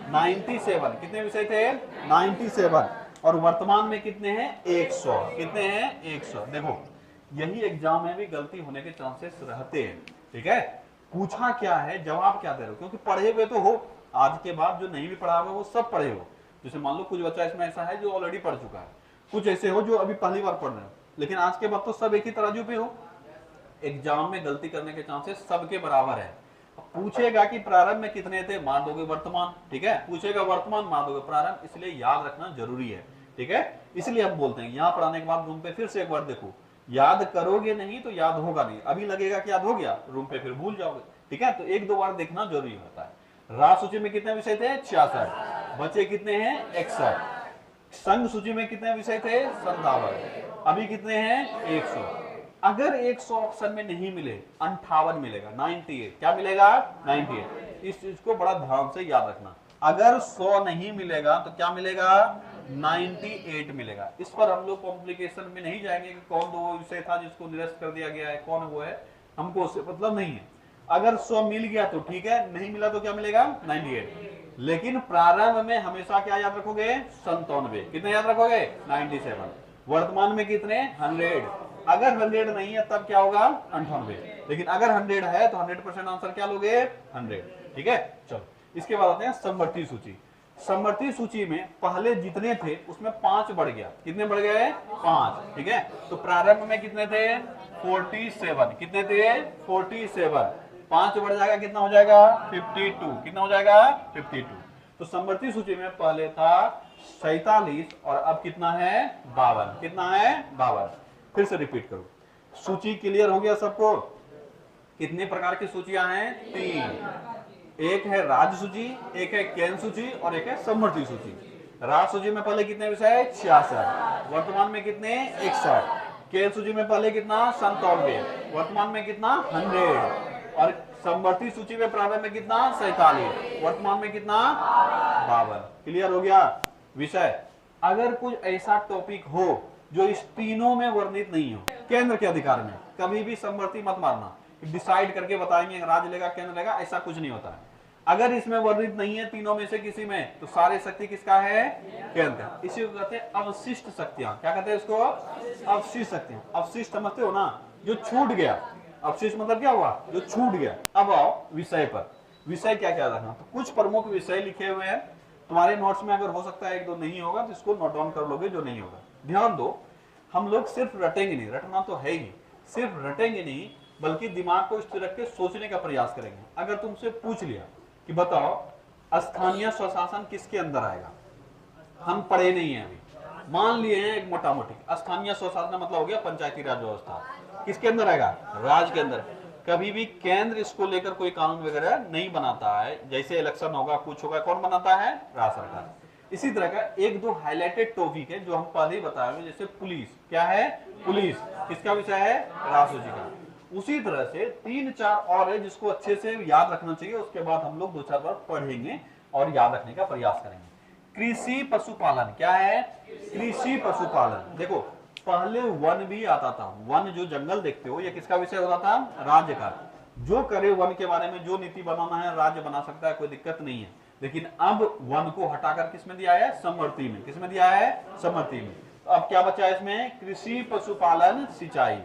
97। कितने विषय थे? 97। और वर्तमान में कितने हैं? 100। कितने हैं? 100। देखो यही एग्जाम में भी गलती होने के चांसेस रहते हैं, ठीक है। पूछा क्या है, जवाब क्या दे रहे हो, क्योंकि पढ़े हुए तो हो, आज के बाद जो नहीं भी पढ़ा हुआ वो सब पढ़े हो। जैसे मान लो कुछ बच्चा इसमें ऐसा है जो ऑलरेडी पढ़ चुका है, कुछ ऐसे हो जो अभी पहली बार पढ़ रहे हो, लेकिन आज के बाद तो सब एक ही तराजू पे हो। एग्जाम में गलती करने के चांसेस सबके बराबर है। पूछेगा कि प्रारंभ में कितने थे, मार दोगे वर्तमान, ठीक है। पूछेगा वर्तमान, मार दोगे प्रारंभ, इसलिए याद रखना जरूरी है, ठीक है। इसलिए हम बोलते हैं यहाँ पढ़ाने के बाद रूम पे फिर से एक बार देखो, याद करोगे नहीं तो याद होगा नहीं। अभी लगेगा कि याद हो गया, रूम पे फिर भूल जाओगे, ठीक है। तो 1-2 बार देखना जरूरी होता है। राज्य सूची में कितने विषय थे? 66। बचे कितने हैं? 61। संघ सूची में कितने विषय थे? 57। अभी कितने हैं? 100। अगर 100 ऑप्शन में नहीं मिले, 58 मिलेगा, 98। क्या मिलेगा? 98। इस चीज को बड़ा ध्यान से याद रखना। अगर 100 नहीं मिलेगा तो क्या मिलेगा? 98 मिलेगा। इस पर हम लोग कॉम्प्लिकेशन में नहीं जाएंगे कि कौन वो विषय था जिसको निरस्त कर दिया गया है, कौन वो है, हमको उससे मतलब नहीं है। अगर 100 मिल गया तो ठीक है, नहीं मिला तो क्या मिलेगा? 98। लेकिन प्रारंभ में हमेशा क्या याद रखोगे? 97। कितने याद रखोगे? 97। वर्तमान में कितने? 100। अगर 100 नहीं है तब क्या होगा? 98। लेकिन अगर 100 है तो 100% आंसर क्या लोगे? 100, ठीक है। चलो इसके बाद आते हैं समवर्ती सूची। समवर्ती सूची में पहले जितने थे उसमें 5 बढ़ गया। कितने बढ़ गए? 5, ठीक है। तो प्रारंभ में कितने थे? 47। कितने थे? 47। 5 बढ़ जाएगा, कितना हो जाएगा? 52। कितना हो जाएगा? 52। तो समवर्ती सूची में पहले था 47 और अब कितना है? 52। कितना है? 52। फिर से रिपीट करो। सूची क्लियर हो गया सबको? कितने प्रकार की सूचियां हैं? 3। एक है राज्य सूची, एक है केंद्र सूची और एक है समवर्ती सूची। राज्य सूची में पहले कितने विषय? 66। वर्तमान में कितने? 61। केंद्र सूची में पहले कितना? 97। वर्तमान में कितना? 100। और समवर्ती सूची में प्रारंभ में कितना? 47। वर्तमान में कितना? 52। क्लियर हो गया विषय? अगर कुछ ऐसा टॉपिक हो जो इस तीनों में वर्णित नहीं हो। केंद्र के अधिकार में कभी भी समवर्ती मत मारना, डिसाइड करके बताएंगे राज्य लेगा केंद्र लेगा, ऐसा कुछ नहीं होता है। अगर इसमें वर्णित नहीं है तीनों में से किसी में, तो सारे शक्ति किसका है? केंद्र। इसी को कहते हैं अवशिष्ट शक्तियां। क्या कहते हैं इसको? अवशिष्ट शक्तियां। अवशिष्ट समझते हो ना, जो छूट गया। अवशिष्ट मतलब क्या हुआ? जो छूट गया। अब आओ विषय पर। विषय क्या क्या रखना, तो कुछ प्रमुख विषय लिखे हुए हैं तुम्हारे नोट्स में। अगर हो सकता है एक दो नहीं होगा तो इसको नोट डाउन कर लोगे जो नहीं होगा। ध्यान दो, हम लोग सिर्फ रटेंगे नहीं, रटना तो है ही, सिर्फ रटेंगे नहीं बल्कि दिमाग को स्थिर रख के सोचने का प्रयास करेंगे। अगर तुमसे पूछ लिया कि बताओ स्थानीय स्वशासन किसके अंदर आएगा, हम पढ़े नहीं है अभी, मान लिए हैं एक मोटा मोटी, स्थानीय स्वशासन मतलब हो गया पंचायती राज व्यवस्था, किसके अंदर आएगा? राज्य के अंदर। कभी भी केंद्र इसको लेकर कोई कानून वगैरह नहीं बनाता है। जैसे इलेक्शन होगा कुछ होगा, कौन बनाता है? राज्य सरकार। इसी तरह का एक दो हाईलाइटेड टॉपिक है जो हम पहले ही बताए, जैसे पुलिस। क्या है? पुलिस किसका विषय है? राष्ट्र जी का। उसी तरह से 3-4 और है जिसको अच्छे से याद रखना चाहिए, उसके बाद हम लोग 2-4 बार पढ़ेंगे और याद रखने का प्रयास करेंगे। कृषि पशुपालन। क्या है? कृषि पशुपालन। देखो पहले वन भी आता था, वन जो जंगल देखते हो ये किसका विषय होता था? राज्य का। जो करे वन के बारे में जो नीति बनाना है राज्य बना सकता है, कोई दिक्कत नहीं है। लेकिन अब वन को हटाकर किसमें दिया है? समवर्ती में। किसमें दिया है? समवर्ती में। तो अब क्या बचा है इसमें? कृषि पशुपालन सिंचाई।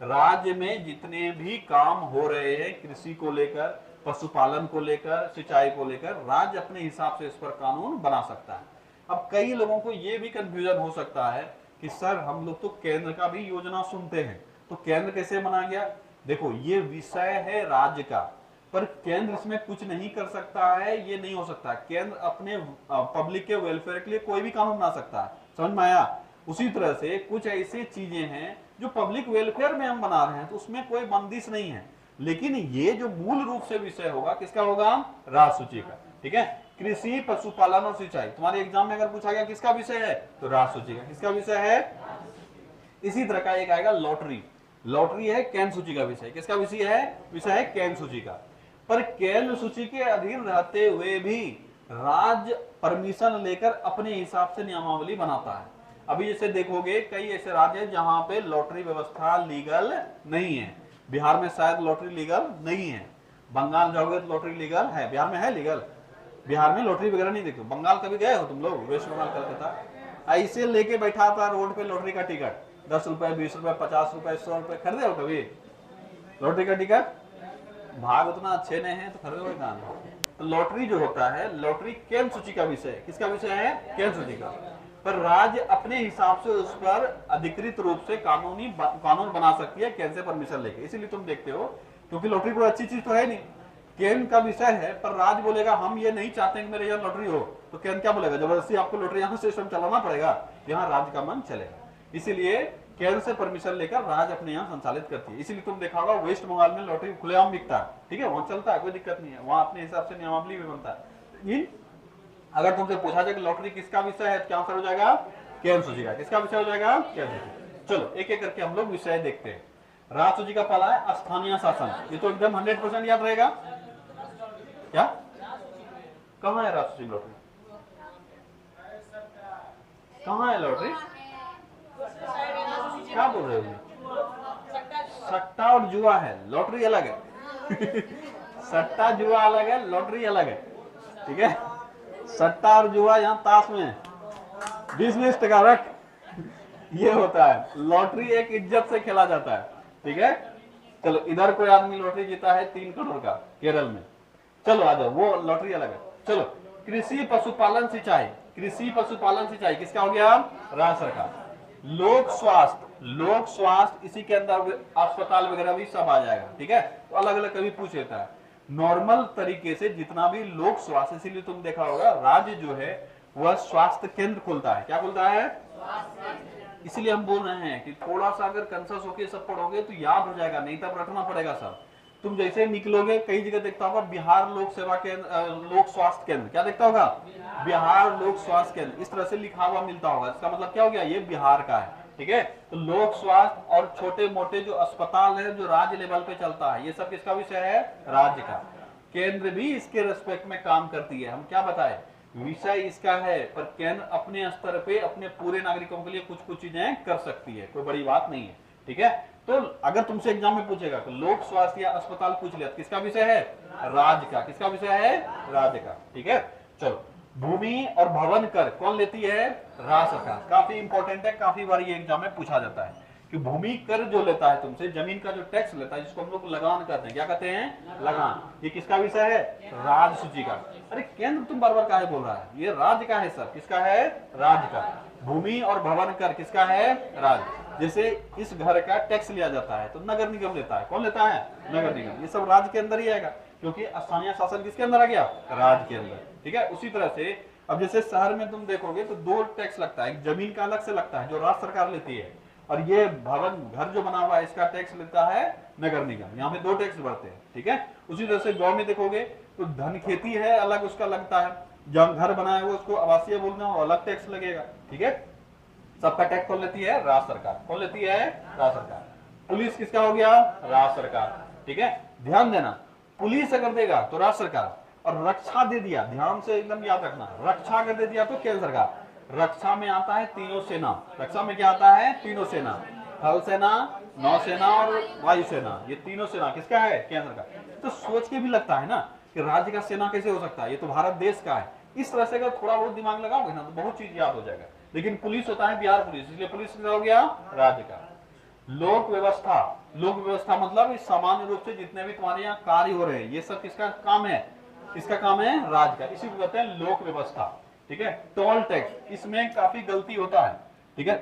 राज्य में जितने भी काम हो रहे हैं कृषि को लेकर, पशुपालन को लेकर, सिंचाई को लेकर, राज्य अपने हिसाब से इस पर कानून बना सकता है। अब कई लोगों को यह भी कंफ्यूजन हो सकता है कि सर हम लोग तो केंद्र का भी योजना सुनते हैं, तो केंद्र कैसे बना गया? देखो ये विषय है राज्य का, पर केंद्र इसमें कुछ नहीं कर सकता है, ये नहीं हो सकता। केंद्र अपने पब्लिक के वेलफेयर के लिए कोई भी कानून बना सकता है, समझ में आया? उसी तरह से कुछ ऐसी चीजें हैं जो पब्लिक वेलफेयर में हम बना रहे हैं तो उसमें कोई बंदिश नहीं है, लेकिन ये जो मूल रूप से विषय होगा किसका होगा? राज्य सूची का। ठीक है, कृषि पशुपालन और सिंचाई। तुम्हारे एग्जाम में अगर पूछा गया किसका विषय है, तो राज्य सूची का। किसका विषय है? इसी तरह का एक आएगा लॉटरी। लॉटरी है केंद्र सूची का विषय। किसका विषय है? विषय है केंद्र सूची का। पर केंद्र सूची के अधीन रहते हुए भी राज्य परमिशन लेकर अपने हिसाब से नियमावली बनाता है। अभी जैसे देखोगे कई ऐसे राज्य हैं जहां पे लॉटरी व्यवस्था लीगल नहीं है। बिहार में शायद लॉटरी लीगल नहीं है। बंगाल जाओगे तो लॉटरी लीगल है, बिहार में है लीगल। बिहार में लॉटरी वगैरह नहीं देखो। बंगाल कभी गए हो तुम लोग? वेस्ट बंगाल कलकत्ता ऐसे लेके बैठा था रोड पे लॉटरी का टिकट, 10 रुपए 20 रुपए 50 रुपए 100 रुपए। खरीदे हो कभी लॉटरी का टिकट? भाग उतना अच्छे नहीं है तो खरीदोगे कहां? तो लॉटरी जो होता है, लॉटरी केंद्र सूची का विषय है। किसका विषय है? केंद्र सूची का। पर राज्य अपने हिसाब से उस पर अधिकृत रूप से कानून बना सकती है केंद्र से परमिशन लेके। इसीलिए तुम देखते हो, क्योंकि लॉटरी कोई अच्छी चीज तो है नहीं, केंद्र का विषय है, पर राज्य बोलेगा हम ये नहीं चाहते कि मेरे यहाँ लॉटरी हो, तो केंद्र क्या बोलेगा? जबरदस्ती आपको लॉटरी यहाँ सिस्टम चलाना पड़ेगा, यहाँ राज्य का मन चलेगा। इसीलिए केंद्र से परमिशन लेकर राज्य अपने यहाँ संचालित करती है। इसीलिए तुम देखा होगा वेस्ट बंगाल में लॉटरी खुलेआम बिकता है। ठीक है, वहां चलता है, कोई दिक्कत नहीं है, वहां अपने हिसाब से नियमावली भी बनता है। अगर तुमसे पूछा जाए कि लॉटरी किसका विषय है, क्या आंसर हो जाएगा? केंद्र सूची का। किसका विषय हो जाएगा? केंद्र सूची। चलो एक एक करके हम लोग विषय देखते हैं। राज्य सूची का पहला है स्थानीय शासन। ये तो एकदम 100% याद रहेगा। क्या कहाँ है राज्य सूची? लॉटरी कहाँ है? लॉटरी क्या बोल रहे हो? सट्टा और जुआ है, लॉटरी अलग है। सट्टा जुआ अलग है, लॉटरी अलग है। ठीक है, सट्टा और जुआ यहाँ ताश में 20-20 टका रख, ये होता है। लॉटरी एक इज्जत से खेला जाता है। ठीक है, चलो इधर कोई आदमी लॉटरी जीता है 3 करोड़ का केरल में, चलो आ जाओ, वो लॉटरी अलग है। चलो कृषि पशुपालन सिंचाई। कृषि पशुपालन सिंचाई किसका हो गया? राज्य सरकार। लोक स्वास्थ्य इसी के अंदर अस्पताल वगैरह भी सब आ जाएगा। ठीक है, तो अलग अलग कभी पूछ लेता है। नॉर्मल तरीके से जितना भी लोक स्वास्थ्य, इसीलिए तुम देखा होगा राज्य जो है वह स्वास्थ्य केंद्र खोलता है। क्या खोलता है? इसीलिए हम बोल रहे हैं कि थोड़ा सा अगर कंसस होके सब पढ़ोगे तो याद हो जाएगा, नहीं तब रटना पड़ेगा सब। तुम जैसे निकलोगे कई जगह देखता होगा बिहार लोक सेवा केंद्र, लोक स्वास्थ्य केंद्र, क्या देखता होगा? बिहार लोक स्वास्थ्य केंद्र, इस तरह से लिखा हुआ मिलता होगा। इसका मतलब क्या हो गया? ये बिहार का है। ठीक है, तो लोक स्वास्थ्य और छोटे मोटे जो अस्पताल है जो राज्य लेवल पे चलता है, ये सब किसका विषय है? राज्य का। केंद्र भी इसके रेस्पेक्ट में काम करती है। हम क्या बताए? विषय इसका है, पर केंद्र अपने स्तर पे अपने पूरे नागरिकों के लिए कुछ कुछ चीजें कर सकती है, कोई बड़ी बात नहीं है। ठीक है, तो अगर तुमसे एग्जाम में पूछेगा तो लोक स्वास्थ्य या अस्पताल पूछ लिया, किसका विषय है? राज्य का। किसका विषय है? राज्य का। ठीक है, चलो, भूमि और भवन कर कौन लेती है? राज्य सरकार। काफी इंपॉर्टेंट है, काफी बार ये एग्जाम में पूछा जाता है कि भूमि कर जो लेता है तुमसे, जमीन का जो टैक्स लेता है, जिसको हम लोग लगान कहते हैं, क्या कहते हैं? लगान। ये किसका विषय है? राज्य सूची का। अरे केंद्र तुम बार बार काहे बोल रहा है? ये राज्य का है सर। किसका है? राज्य का। भूमि और भवन कर किसका है? राज्य। जैसे इस घर का टैक्स लिया जाता है तो नगर निगम लेता है। कौन लेता है? नगर निगम। ये सब राज्य के अंदर ही आएगा, क्योंकि स्थानीय शासन किसके अंदर आ गया? राज्य के अंदर। ठीक है, उसी तरह से अब जैसे शहर में तुम देखोगे तो दो टैक्स लगता है, एक जमीन का अलग से लगता है जो राज्य सरकार लेती है, और ये भवन घर जो बना हुआ है इसका टैक्स लेता है नगर निगम। यहाँ पे दो टैक्स बढ़ते हैं। ठीक है, उसी तरह से गांव में देखोगे तो धन खेती है अलग उसका लगता है, जब घर बना है वो उसको आवासीय बोलना हो अलग टैक्स लगेगा। ठीक है, सबका टैक्स कौन लेती है? राज्य सरकार। कौन लेती है? राज्य सरकार। पुलिस किसका हो गया? राज्य सरकार। ठीक है, ध्यान देना, पुलिस अगर देगा तो राज्य सरकार, और रक्षा दे दिया, ध्यान से एकदम याद रखना, रक्षा अगर दे दिया तो केंद्र सरकार। रक्षा में आता है तीनों सेना। रक्षा में क्या आता है? तीनों सेना, थल सेना, नौसेना और वायुसेना। ये तीनों सेना किसका है? केंद्र का। तो सोच के भी लगता है ना कि राज्य का सेना कैसे हो सकता है, ये तो भारत देश का है। इस तरह से अगर थोड़ा बहुत दिमाग लगाओगे ना तो बहुत चीज याद हो जाएगा। लेकिन पुलिस होता है बिहार पुलिस, इसलिए पुलिस हो गया राज्य का। लोक व्यवस्था, लोक व्यवस्था मतलब सामान्य रूप से जितने भी तुम्हारे यहाँ कार्य हो रहे हैं ये सब किसका काम है? इसका काम है राज्य का, इसी को कहते हैं लोक व्यवस्था। ठीक है, टोल टैक्स, इसमें काफी गलती होता है। ठीक है,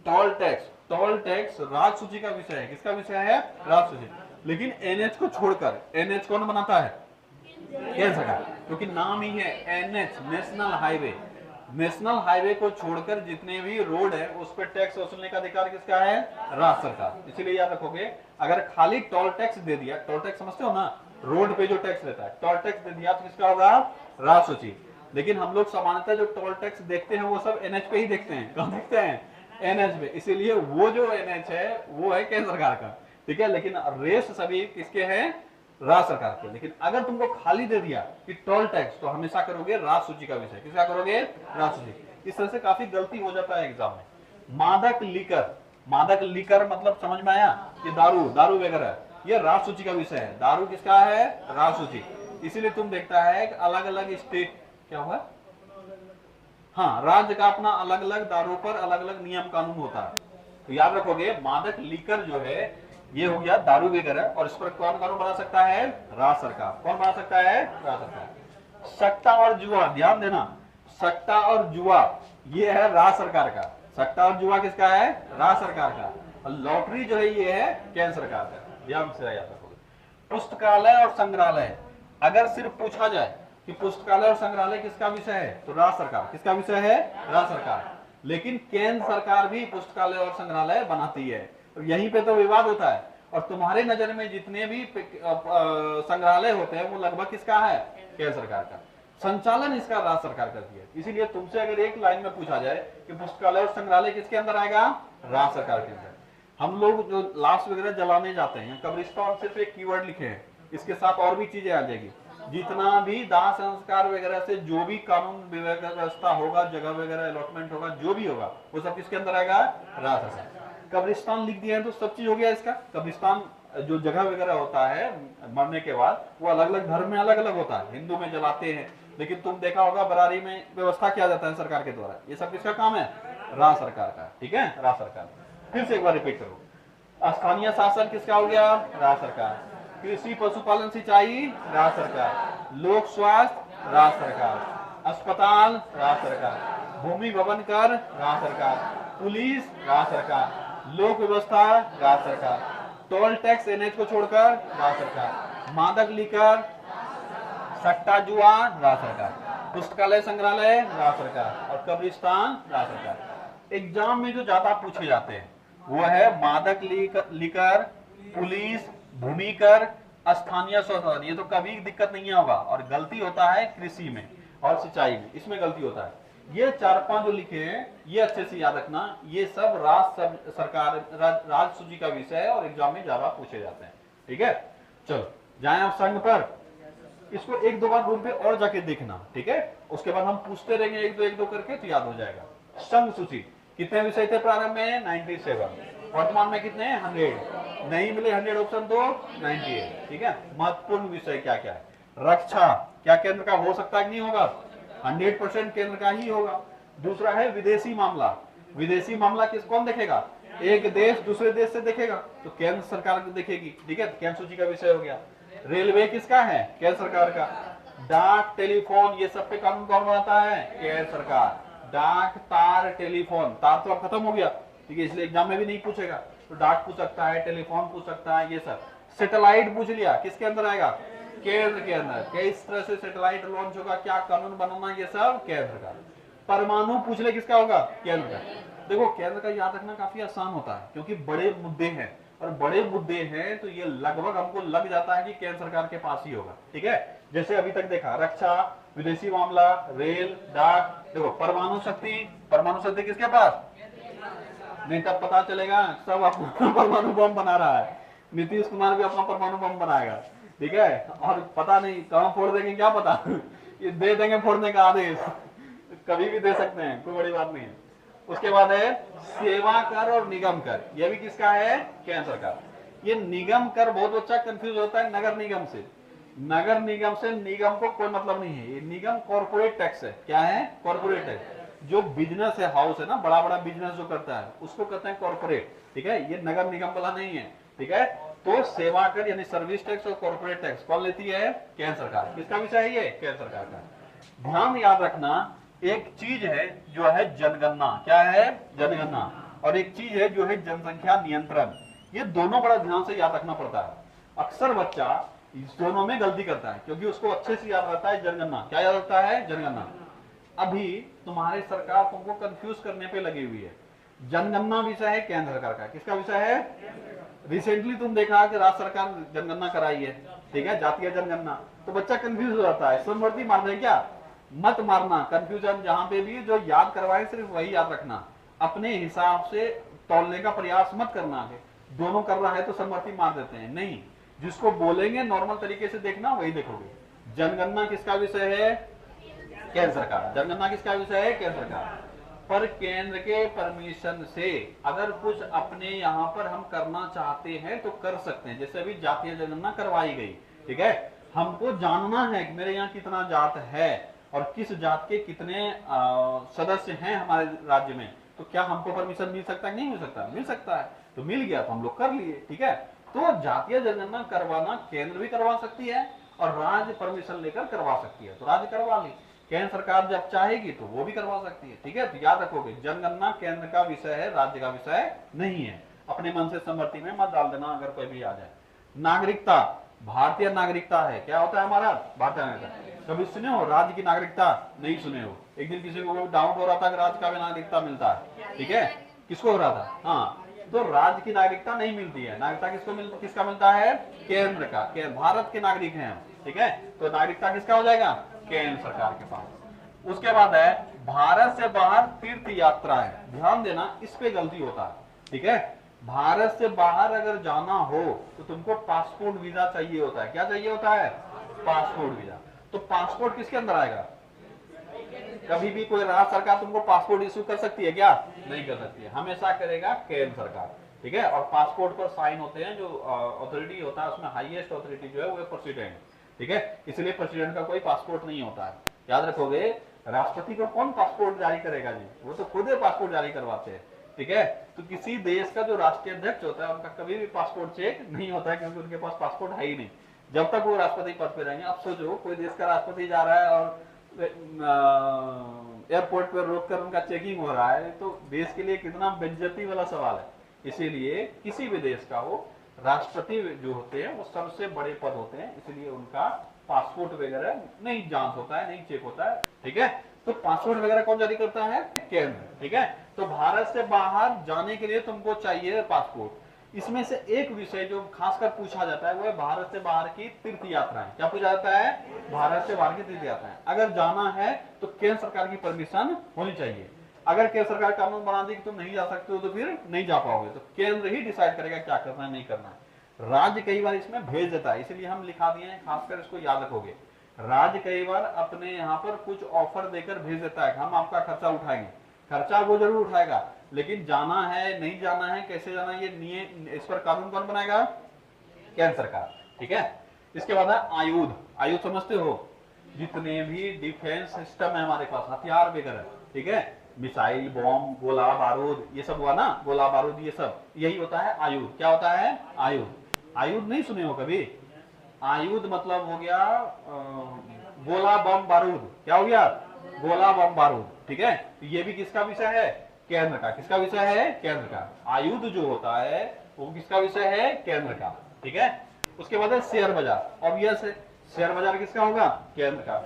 टोल टैक्स, टोल टैक्स राज्य सूची का विषय है। किसका विषय है? राज्य सूची। लेकिन एनएच को छोड़कर, एनएच कौन बनाता है? केंद्र सरकार, क्योंकि नाम ही है NH, national highway. National highway को छोड़कर जितने भी रोड है उस पर टैक्स वसूलने का अधिकार किसका है? राज्य सरकार। इसीलिए याद रखोगे, अगर खाली टोल टैक्स दे दिया, टोल टैक्स समझते हो ना, रोड पे जो टैक्स लेता है, टोल टैक्स दे दिया तो किसका होगा? राज्य सूची। लेकिन हम लोग सामान्यतः जो टोल टैक्स देखते हैं वो सब एनएच पे ही देखते हैं। कहाँ देखते हैं? एनएच पे। इसीलिए वो जो एनएच है वो है केंद्र सरकार का। ठीक है, लेकिन रेस्ट सभी किसके हैं? राज्य सरकार के। लेकिन अगर तुमको खाली दे दिया कि टोल टैक्स, तो हमेशा करोगे राज्य सूची का विषय। किसका करोगे? राज्य सूची। इस तरह से काफी गलती हो जाता है एग्जाम में। मादक लीकर, मादक लीकर मतलब समझ में आया? ये दारू, दारू वगैरह, ये राज्य सूची का विषय है। दारू किसका है? राज्य सूची। इसीलिए तुम देखता है कि अलग अलग स्टेट, क्या हुआ? हाँ, राज्य का अपना अलग अलग दारू पर अलग अलग नियम कानून होता है। तो याद रखोगे, मादक लीकर जो है ये हो गया दारू वगैरह, और इस पर कौन कानून बना सकता है? राज्य सरकार। कौन बना सकता है? राज्य सरकार। सट्टा और जुआ, ध्यान देना, सट्टा और जुआ ये है राज्य सरकार का। सट्टा और जुआ किसका है? राज्य सरकार का। और लॉटरी जो है ये है केंद्र सरकार का। ध्यान से याद रखोगे। पुस्तकालय और संग्रहालय, अगर सिर्फ पूछा जाए कि पुस्तकालय और संग्रहालय किसका विषय है, तो राज्य सरकार। किसका विषय है? राज्य सरकार। लेकिन केंद्र सरकार भी पुस्तकालय और संग्रहालय बनाती है। यहीं पे तो विवाद होता है। और तुम्हारे नजर में जितने भी संग्रहालय होते हैं वो लगभग किसका है? केंद्र सरकार का। संचालन इसका राज्य सरकार करती है। इसीलिए तुमसे अगर एक लाइन में पूछा जाए कि पुस्तकालय और संग्रहालय किसके अंदर आएगा? राज्य सरकार के अंदर। हम लोग जो लाश वगैरह जलाने जाते हैं, कब्रिस्तान सिर्फ एक कीवर्ड लिखे हैं, इसके साथ और भी चीजें आ जाएगी। जितना भी दाह संस्कार वगैरह से जो भी कानून व्यवस्था होगा, जगह वगैरह अलॉटमेंट होगा, जो भी होगा वो सब किसके अंदर आएगा? राज्य सरकार। कब्रिस्तान लिख दिया है तो सब चीज हो गया इसका। कब्रिस्तान जो जगह वगैरह होता है मरने के बाद वो अलग अलग धर्म में अलग अलग होता है। हिंदू में जलाते हैं, लेकिन तुम देखा होगा बरारी में व्यवस्था किया जाता है सरकार के द्वारा। ये सब किसका काम है? राज्य सरकार का। ठीक है, राज्य सरकार। फिर से एक बार रिपीट करो, स्थानीय शासन किसका हो गया? राज्य सरकार। कृषि पशुपालन सिंचाई राज्य सरकार। लोक स्वास्थ्य राज्य सरकार। अस्पताल राज्य सरकार। भूमि भवन कर राज्य सरकार। पुलिस राज्य सरकार। लोक व्यवस्था राज्य सरकार। टोल टैक्स एनएच को छोड़कर राज्य सरकार। मादक लीकर, सट्टा जुआ राज्य सरकार। पुस्तकालय संग्रहालय राज्य सरकार। और कब्रिस्तान राज्य सरकार। एग्जाम में जो ज्यादा पूछे जाते हैं वो है मादक लीकर, पुलिस, भूमि कर, स्थानीय संसाधन। ये तो कभी दिक्कत नहीं होगा। और गलती होता है कृषि में और सिंचाई में, इसमें गलती होता है। ये 4-5 जो लिखे हैं ये अच्छे से याद रखना, ये सब राज्य सरकार राज्य सूची का विषय है और एग्जाम में ज्यादा पूछे जाते हैं। ठीक है, चलो जाएं आप संघ पर। इसको एक दो बार रूम पे और जाके देखना, ठीक है। उसके बाद हम पूछते रहेंगे एक दो करके, तो याद हो जाएगा। संघ सूची कितने विषय थे प्रारंभ में? 97। वर्तमान में कितने हैं? 100। नहीं मिले 100 ऑप्शन तो 98, ठीक है। महत्वपूर्ण विषय क्या क्या है? रक्षा क्या केंद्र का हो सकता है कि नहीं होगा? 100% केंद्र का ही होगा। दूसरा है विदेशी मामला। विदेशी मामला किस कौन देखेगा? एक देश दूसरे देश से देखेगा, तो केंद्र सरकार देखेगी, ठीक है। केंद्र सूची का विषय हो गया। रेलवे किसका है? केंद्र सरकार का। डाक टेलीफोन ये सब पे कानून कौन बनाता है? केंद्र सरकार। डाक तार टेलीफोन, तार तो अब खत्म हो गया, ठीक है, इसलिए एग्जाम में भी नहीं पूछेगा। तो डाक पूछ सकता है, टेलीफोन पूछ सकता है, ये सब। सैटेलाइट पूछ लिया, किसके अंदर आएगा? केंद्र के अंदर। किस तरह से सैटेलाइट लॉन्च होगा, क्या कानून बनाना, ये सब केंद्र का। परमाणु पूछ ले, किसका होगा? केंद्र का। देखो केंद्र का याद रखना काफी आसान होता है, क्योंकि बड़े मुद्दे हैं, और बड़े मुद्दे हैं तो ये लगभग हमको लग जाता है कि केंद्र सरकार के पास ही होगा, ठीक है। जैसे अभी तक देखा, रक्षा, विदेशी मामला, रेल, डाक। देखो परमाणु शक्ति किसके पास? नहीं तब पता चलेगा सब अपना परमाणु बम बना रहा है। नीतीश कुमार भी अपना परमाणु बम बनाएगा, ठीक है। और पता नहीं कहां फोड़ देंगे, क्या पता ये दे देंगे फोड़ने का आदेश, कभी भी दे सकते हैं, कोई बड़ी बात नहीं है। उसके बाद है सेवा कर और निगम कर, ये भी किसका है? केंद्र सरकार। ये निगम कर बहुत बच्चा कंफ्यूज होता है नगर निगम से। नगर निगम से निगम को कोई मतलब नहीं है, ये निगम कॉर्पोरेट टैक्स है। क्या है? Corporate tax. जो बिजनेस है, हाउस है ना, बड़ा बड़ा बिजनेस जो करता है उसको कहते हैं कॉर्पोरेट, ठीक है। ये नगर निगम वाला नहीं है, ठीक है। तो सेवा कर यानी सर्विस टैक्स और कॉर्पोरेट टैक्स कौन लेती है? केंद्र सरकार। किसका विषय है ये? केंद्र सरकार का। ध्यान याद रखना, एक चीज है जो है जनगणना। क्या है? जनगणना। और एक चीज है जो है जनसंख्या नियंत्रण। ये दोनों बड़ा ध्यान से याद रखना पड़ता है। अक्सर बच्चा इस दोनों में गलती करता है, क्योंकि उसको अच्छे से याद रहता है जनगणना। क्या याद रहता है? जनगणना। अभी तुम्हारी सरकार तुमको कंफ्यूज करने पे लगी हुई है। जनगणना विषय है केंद्र सरकार का। किसका विषय है? रिसेंटली तुम देखा कि राज्य सरकार जनगणना कराई है, ठीक है, जातीय जनगणना। तो बच्चा कंफ्यूज हो जाता है, समवर्ती मार दे क्या? मत मारना कंफ्यूजन। जहां पे भी जो याद करवाए सिर्फ वही याद रखना, अपने हिसाब से तौलने का प्रयास मत करना। आगे दोनों कर रहा है तो समवर्ती मार देते हैं, नहीं। जिसको बोलेंगे नॉर्मल तरीके से देखना, वही देखोगे। जनगणना किसका विषय है? केंद्र सरकार। जनगणना किसका विषय है? केंद्र सरकार। पर केंद्र के परमिशन से अगर कुछ अपने यहाँ पर हम करना चाहते हैं तो कर सकते हैं। जैसे अभी जातीय जनगणना करवाई गई, ठीक है। हमको जानना है कि मेरे यहाँ कितना जात है और किस जात के कितने सदस्य हैं हमारे राज्य में, तो क्या हमको परमिशन मिल सकता है? नहीं मिल सकता? मिल सकता है। तो मिल गया तो हम लोग कर लिए, ठीक है। तो जातीय जनगणना करवाना केंद्र भी करवा सकती है और राज्य परमिशन लेकर करवा सकती है, तो राज्य करवा ली। केंद्र सरकार जब चाहेगी तो वो भी करवा सकती है, ठीक है। तो याद रखोगे, जनगणना केंद्र का विषय है, राज्य का विषय नहीं है। अपने मन से समवर्ती में मत डाल देना अगर कोई भी आ जाए। नागरिकता, भारतीय नागरिकता है। क्या होता है हमारा? भारतीय नागरिकता। कभी सुने हो राज्य की नागरिकता? नहीं सुने हो। एक दिन किसी को डाउट हो रहा था कि राज्य का भी नागरिकता मिलता है, ठीक है। किसको हो रहा था? हाँ, तो राज्य की नागरिकता नहीं मिलती है। नागरिकता किसका मिलता है? केंद्र का। भारत के नागरिक हैं हम, ठीक है। तो नागरिकता किसका हो जाएगा? केंद्र सरकार के पास। उसके बाद है भारत से बाहर तीर्थ यात्रा है। ध्यान देना, इस पे गलती होता है, ठीक है। भारत से बाहर अगर जाना हो तो तुमको पासपोर्ट वीजा चाहिए होता है। क्या चाहिए होता है? Passport visa. तो पासपोर्ट किसके अंदर आएगा? कभी भी कोई राज्य सरकार तुमको पासपोर्ट इशू कर सकती है क्या? नहीं कर सकती है। हमेशा करेगा केंद्र सरकार, ठीक है। और पासपोर्ट पर साइन होते हैं, जो अथॉरिटी होता है उसमें हाईएस्ट अथॉरिटी जो है वो प्रेसिडेंट, ठीक है। इसलिए प्रेसिडेंट का कोई पासपोर्ट नहीं होता है। याद रखोगे, राष्ट्रपति को कौन पासपोर्ट जारी करेगा जी? वो तो खुद पासपोर्ट जारी करवाते हैं, ठीक है। तो किसी देश का जो राष्ट्रीय अध्यक्ष होता है उनका कभी भी पासपोर्ट चेक नहीं होता है, क्योंकि उनके पास पासपोर्ट है ही नहीं जब तक वो राष्ट्रपति पद पे रहेंगे। अब सोचो, कोई देश का राष्ट्रपति जा रहा है और एयरपोर्ट पर रोककर उनका चेकिंग हो रहा है, तो देश के लिए कितना बेइज्जती वाला सवाल है। इसीलिए किसी भी देश का हो, राष्ट्रपति जो होते हैं वो सबसे बड़े पद होते हैं, इसलिए उनका पासपोर्ट वगैरह नहीं जांच होता है, नहीं चेक होता है, ठीक है। तो पासपोर्ट वगैरह कौन जारी करता है? केंद्र, ठीक है। तो भारत से बाहर जाने के लिए तुमको चाहिए पासपोर्ट। इसमें से एक विषय जो खासकर पूछा जाता है वो है भारत से बाहर की तीर्थ यात्राएं। क्या पूछा जाता है? भारत से बाहर की तीर्थ यात्राएं। अगर जाना है तो केंद्र सरकार की परमिशन होनी चाहिए। अगर केंद्र सरकार कानून बना दी कि तुम नहीं जा सकते हो तो फिर नहीं जा पाओगे, तो केंद्र ही डिसाइड करेगा क्या करना है, नहीं करना है। राज्य कई बार इसमें भेज देता है, इसलिए हम लिखा दिए हैं, खासकर इसको याद रखोगे। राज्य कई बार अपने यहाँ पर कुछ ऑफर देकर भेज देता है, हम आपका खर्चा उठाएंगे। खर्चा वो जरूर उठाएगा, लेकिन जाना है नहीं जाना है, कैसे जाना है, ये नियम, इस पर कानून कौन बनाएगा? केंद्र सरकार। ठीक है। इसके बाद है आयुध। आयुध समझते हो? जितने भी डिफेंस सिस्टम है हमारे पास, हथियार वगैरह, ठीक है, मिसाइल, बॉम्ब, गोला बारूद, ये सब हुआ ना, गोला बारूद, ये सब यही होता है आयुध। क्या होता है? आयुध। आयुध नहीं सुने हो कभी? आयुध मतलब हो गया गोला बम बारूद। क्या हो गया? गोला बम बारूद। ठीक है। ये भी किसका विषय है? केंद्र का। किसका विषय है? केंद्र का। आयुध जो होता है वो किसका विषय है? केंद्र का। ठीक है। उसके बाद है शेयर बाजार। ऑब्वियस है, शेयर बाजार किसका होगा? केंद्र का।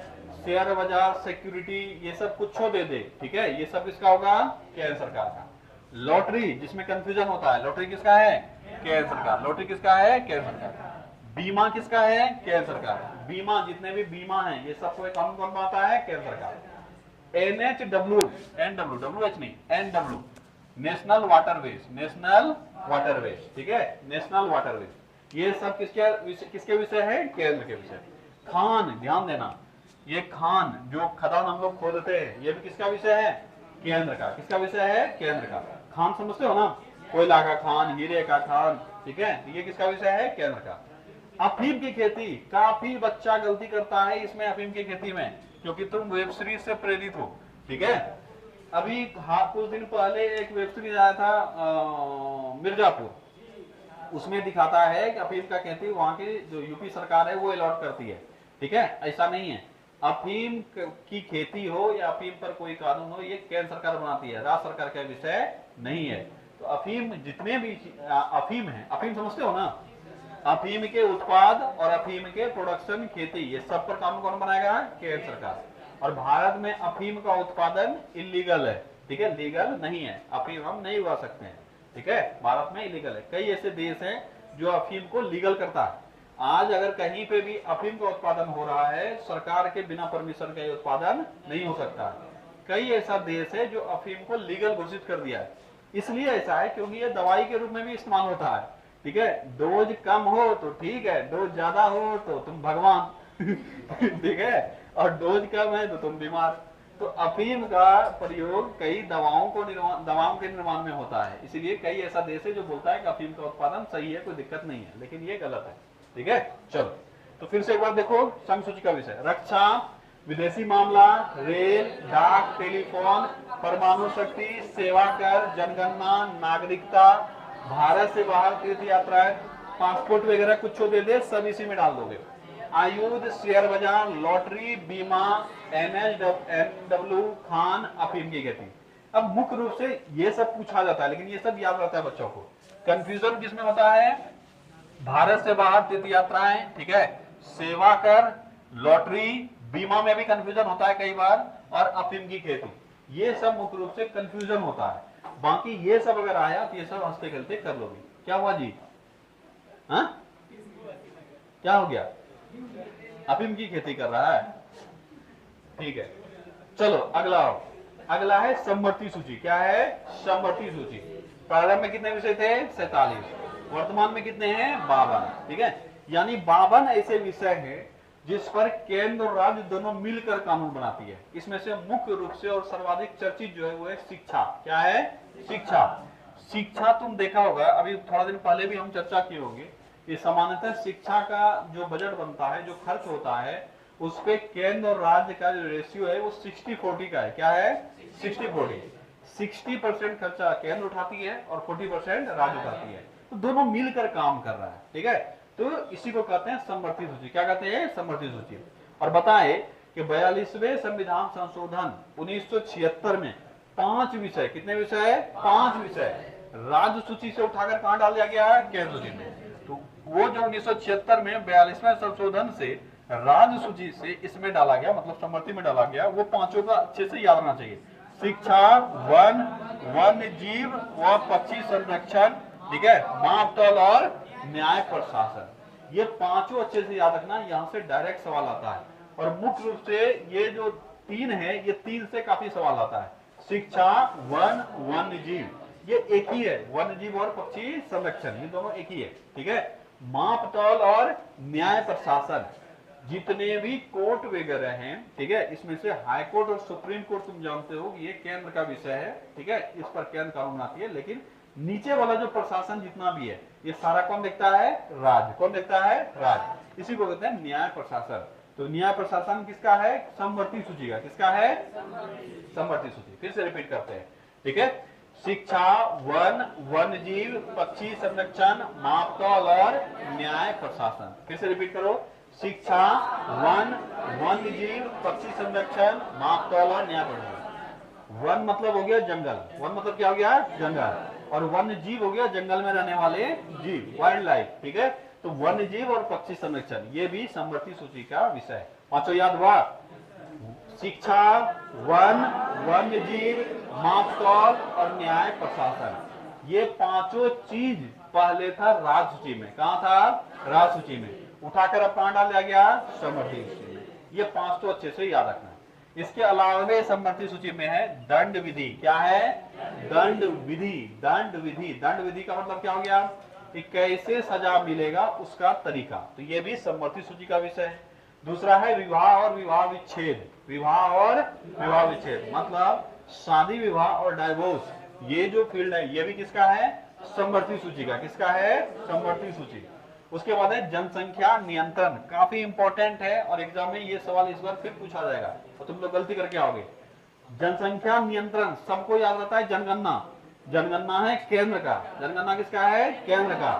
शेयर बाजार, सिक्योरिटी, ये सब कुछ दे दे, ठीक है, ये सब किसका होगा? केंद्र सरकार का। लॉटरी, जिसमें कंफ्यूजन होता है, लॉटरी किसका है? केंद्र सरकार। लॉटरी किसका है? केंद्र सरकार। बीमा किसका है? केंद्र सरकार। बीमा, जितने भी बीमा है ये सब कौन कौन बनाता है? केंद्र सरकार। NHW, NWH नहीं, NW, national waterways, national waterways, ठीक है, नेशनल वाटरवेज, ये सब किसके विषय है? केंद्र के विषय। खान, ध्यान देना, ये खान जो खदान हम लोग खोदते हैं, ये भी किसका विषय है? केंद्र का। किसका विषय है? केंद्र का। खान समझते हो ना? कोयला का खान, हीरे का खान, ठीक है, ये किसका विषय है? केंद्र का। अफीम की खेती, काफी बच्चा गलती करता है इसमें, अफीम की खेती में, क्योंकि तुम वेब सीरीज से प्रेरित हो, ठीक है। अभी कुछ दिन पहले एक वेब सीरीज आया था मिर्जापुर, उसमें दिखाता है कि अफीम का खेती वहां की जो यूपी सरकार है वो अलॉट करती है, ठीक है। ऐसा नहीं है, अफीम की खेती हो या अफीम पर कोई कानून हो, ये केंद्र सरकार बनाती है, राज्य सरकार का विषय नहीं है। तो अफीम, जितने भी अफीम है, अफीम समझते हो ना? अफीम के उत्पाद और अफीम के प्रोडक्शन, खेती, ये सब पर कानून कौन बनाएगा? केंद्र सरकार। और भारत में अफीम का उत्पादन इलीगल है, ठीक है, लीगल नहीं है, अफीम हम नहीं उगा सकते हैं, ठीक है, भारत में इलीगल है। कई ऐसे देश हैं जो अफीम को लीगल करता है। आज अगर कहीं पे भी अफीम का उत्पादन हो रहा है, सरकार के बिना परमिशन का उत्पादन नहीं हो सकता है। कई ऐसा देश है जो अफीम को लीगल घोषित कर दिया है। इसलिए ऐसा है क्योंकि ये दवाई के रूप में भी इस्तेमाल होता है, ठीक है। डोज कम हो तो ठीक है, डोज ज्यादा हो तो तुम भगवान ठीक है, और डोज कम है तो तुम बीमार। तो अफीम का प्रयोग कई दवाओं के निर्माण में होता है। इसीलिए कई ऐसा देश है जो बोलता है कि अफीम का उत्पादन सही है, कोई दिक्कत नहीं है, लेकिन ये गलत है, ठीक है। चलो, तो फिर से एक बार देखो संघ सूची का विषय: रक्षा, विदेशी मामला, रेल, डाक, टेलीफोन, परमाणु शक्ति, सेवा कर, जनगणना, नागरिकता, भारत से बाहर तीर्थ यात्राएं, पासपोर्ट वगैरह कुछ दे दे, सब इसी में डाल दोगे। आयुध, शेयर बाजार, लॉटरी, बीमा, NHW, खान, अफीम की खेती। अब मुख्य रूप से ये सब पूछा जाता है, लेकिन ये सब याद रहता है बच्चों को। कंफ्यूजन किसमें होता है? भारत से बाहर तीर्थ यात्राएं, ठीक है, सेवा कर, लॉटरी, बीमा में भी कंफ्यूजन होता है कई बार, और अफीम की खेती, ये सब मुख्य रूप से कंफ्यूजन होता है। बाकी ये सब अगर आया तो ये सब हंसते खेलते कर लोगे। क्या हुआ जी? हाँ, क्या हो गया? अफीम की खेती कर रहा है, ठीक है। चलो अगला आओ। अगला है समवर्ती सूची। क्या है? समवर्ती सूची। प्रारंभ में कितने विषय थे? 47, वर्तमान में कितने हैं? 52, ठीक है। यानी 52 ऐसे विषय हैं जिस पर केंद्र और राज्य दोनों मिलकर कानून बनाती है। इसमें से मुख्य रूप से और सर्वाधिक चर्चित जो है वो है शिक्षा। क्या है? शिक्षा। शिक्षा तुम देखा होगा, अभी थोड़ा दिन पहले भी हम चर्चा किए होंगे, ये सामान्यतः शिक्षा का जो बजट बनता है, जो खर्च होता है, उस पे केंद्र और राज्य का जो रेशियो है वो 60-40 का है। क्या है? 60-40। 60% खर्चा केंद्र उठाती है और 40% राज्य उठाती है, तो दोनों मिलकर काम कर रहा है, ठीक है। तो इसी को कहते हैं समवर्ती सूची। क्या कहते हैं? समवर्ती सूची। और बताए कि 42वें संविधान संशोधन 1976 में 5 विषय, कितने विषय है? 5 विषय राज्य सूची से उठाकर कहां डाल दिया गया है? केंद्र सूची में। तो वो जो 1976 में 42वें संशोधन से राज्य सूची से इसमें डाला गया, मतलब समवर्ती में डाला गया, वो पांचों का अच्छे से याद रहना चाहिए। शिक्षा, वन, वन्य जीव व पक्षी संरक्षण, ठीक है, मापतौल और न्याय प्रशासन, ये पांचों अच्छे से याद रखना, यहाँ से डायरेक्ट सवाल आता है। और मुख्य रूप से ये जो 3 है, ये 3 से काफी सवाल आता है। शिक्षा, वन, वन्य जीव, ये एक ही है, वन्य जीव और पक्षी संरक्षण, ये दोनों एक ही है, ठीक है। मापतौल और न्याय प्रशासन, जितने भी कोर्ट वगैरह हैं, ठीक है, इसमें से हाई कोर्ट और सुप्रीम कोर्ट तुम जानते हो ये केंद्र का विषय है, ठीक है, इस पर केंद्र कानून आती है। लेकिन नीचे वाला जो प्रशासन जितना भी है ये सारा कौन देखता है? राज्य। कौन देखता है? राज्य। इसी को कहते हैं न्याय प्रशासन। तो न्याय प्रशासन किसका है? समवर्ती सूची का। किसका है? समवर्ती सूची। फिर से रिपीट करते हैं, ठीक है। शिक्षा, वन, वन्य जीव, पक्षी संरक्षण, मापतौल और न्याय प्रशासन। फिर से रिपीट करो, शिक्षा, वन, वन्य जीव, पक्षी संरक्षण, मापतौल और न्याय प्रशासन। वन मतलब हो गया जंगल, वन मतलब क्या हो गया? जंगल। और वन्य जीव हो गया जंगल में रहने वाले जीव, वाइल्ड लाइफ, ठीक है। तो वन्य जीव और पक्षी संरक्षण ये भी समवर्ती सूची का विषय है। पांचों याद हुआ? शिक्षा, वन, वन्य जीव, मापतौल और न्याय प्रशासन। ये पांचों चीज पहले था राज्य सूची में। कहा था? राज्य सूची में। उठाकर अब कहां डाल दिया गया? समवर्ती सूची में। ये पांच तो अच्छे से याद रखना है। इसके अलावा समवर्ती सूची में है दंड विधि। क्या है? दंड विधि। दंड विधि, दंड विधि का मतलब क्या हो गया? कि कैसे सजा मिलेगा उसका तरीका। तो ये भी समवर्ती सूची का विषय है। दूसरा है विवाह और विवाह विच्छेद। विवाह और विवाह विच्छेद मतलब शादी विवाह और डाइवोर्स, ये जो फील्ड है ये भी किसका है? समवर्ती सूची का। किसका है? समवर्ती सूची। उसके बाद है जनसंख्या नियंत्रण। काफी इंपॉर्टेंट है और एग्जाम में ये सवाल इस बार फिर पूछा जाएगा और तुम लोग गलती करके आओगे। जनसंख्या नियंत्रण सबको याद रहता है जनगणना। जनगणना है केंद्र का। जनगणना किसका है? केंद्र का।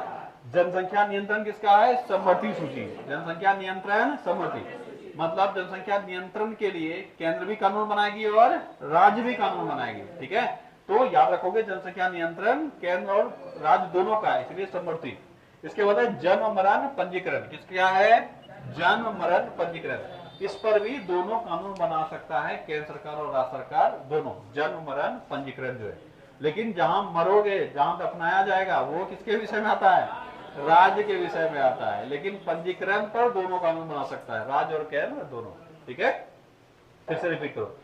जनसंख्या नियंत्रण किसका है? समवर्ती सूची। जनसंख्या नियंत्रण समवर्ती मतलब जनसंख्या नियंत्रण के लिए केंद्र भी कानून बनाएगी और राज्य भी कानून बनाएगी, ठीक है। तो याद रखोगे जनसंख्या नियंत्रण केंद्र और राज्य दोनों का है, इसलिए समवर्ती। इसके बाद है जन्म मरण पंजीकरण। किसका है? जन्म मरण पंजीकरण। इस पर भी दोनों कानून बना सकता है केंद्र सरकार और राज्य सरकार दोनों, जन्म मरण पंजीकरण जो है। लेकिन जहां मरोगे, जहां दफनाया जाएगा वो किसके विषय में आता है? राज्य के विषय में आता है। लेकिन पंजीकरण पर दोनों कानून बना सकता है, राज्य और केंद्र दोनों, ठीक है। फिर से रिपीट करो,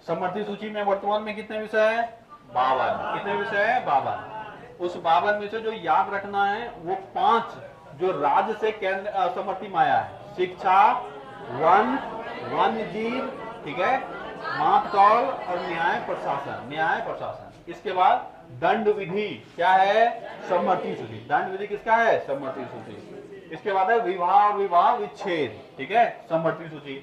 समवर्ती सूची में वर्तमान में कितने विषय है? 52। कितने विषय है? 52। उस 52 में से जो याद रखना है वो 5 जो राज्य से केंद्र समवर्ती में आया है। शिक्षा, वन, वन्य जीव, ठीक है, मापतौल और न्याय प्रशासन। न्याय प्रशासन। इसके बाद दंड विधि क्या है? समवर्ती सूची। दंड विधि किसका है? समवर्ती सूची। इसके बाद है विवाह और विवाह विच्छेद, ठीक है, समवर्ती सूची।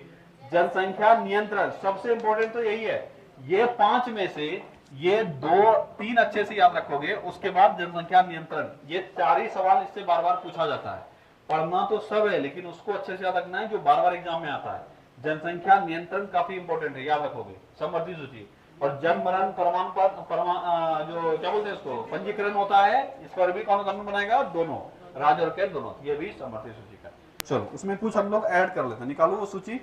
जनसंख्या नियंत्रण सबसे इंपॉर्टेंट तो यही है। ये 5 में से ये 2-3 अच्छे से याद रखोगे, उसके बाद जनसंख्या नियंत्रण। ये 4 ही सवाल इससे बार बार पूछा जाता है। पढ़ना तो सब है लेकिन उसको अच्छे से याद रखना है जो बार बार एग्जाम में आता है। जनसंख्या नियंत्रण काफी इंपॉर्टेंट है, याद रखोगे। समवर्ती सूची और जन्म मरण प्रमाण पत्र जो क्या बोलते हैं इसको, पंजीकरण होता है, इस पर भी कौन कानून बनाएगा? दोनों, राज्य और केंद्र दोनों। ये भी समवर्ती सूची का। चलो उसमें कुछ हम लोग ऐड कर लेते हैं। निकालो वो सूची।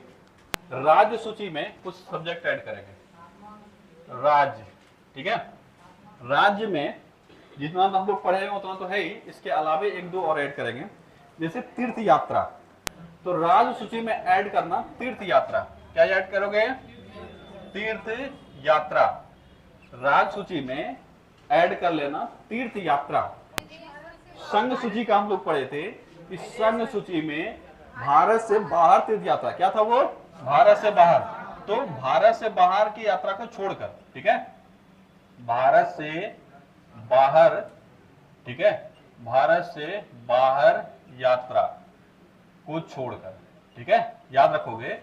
राज्य सूची में कुछ सब्जेक्ट ऐड करेंगे। राज्य, ठीक है। राज्य में जितना हम लोग पढ़े हैं उतना तो है ही, इसके अलावे 1-2 और ऐड करेंगे। जैसे तीर्थ यात्रा, तो राज्य सूची में ऐड करना तीर्थ यात्रा। क्या ऐड करोगे? तीर्थ यात्रा। राज्य सूची में ऐड कर लेना तीर्थ यात्रा। संघ सूची का हम लोग पढ़े थे। इस संघ सूची में भारत से बाहर तीर्थ यात्रा, क्या था वो? भारत से बाहर। तो भारत से बाहर की यात्रा को छोड़कर, ठीक है, भारत से बाहर, ठीक है, भारत से बाहर यात्रा को छोड़कर, ठीक है, याद रखोगे।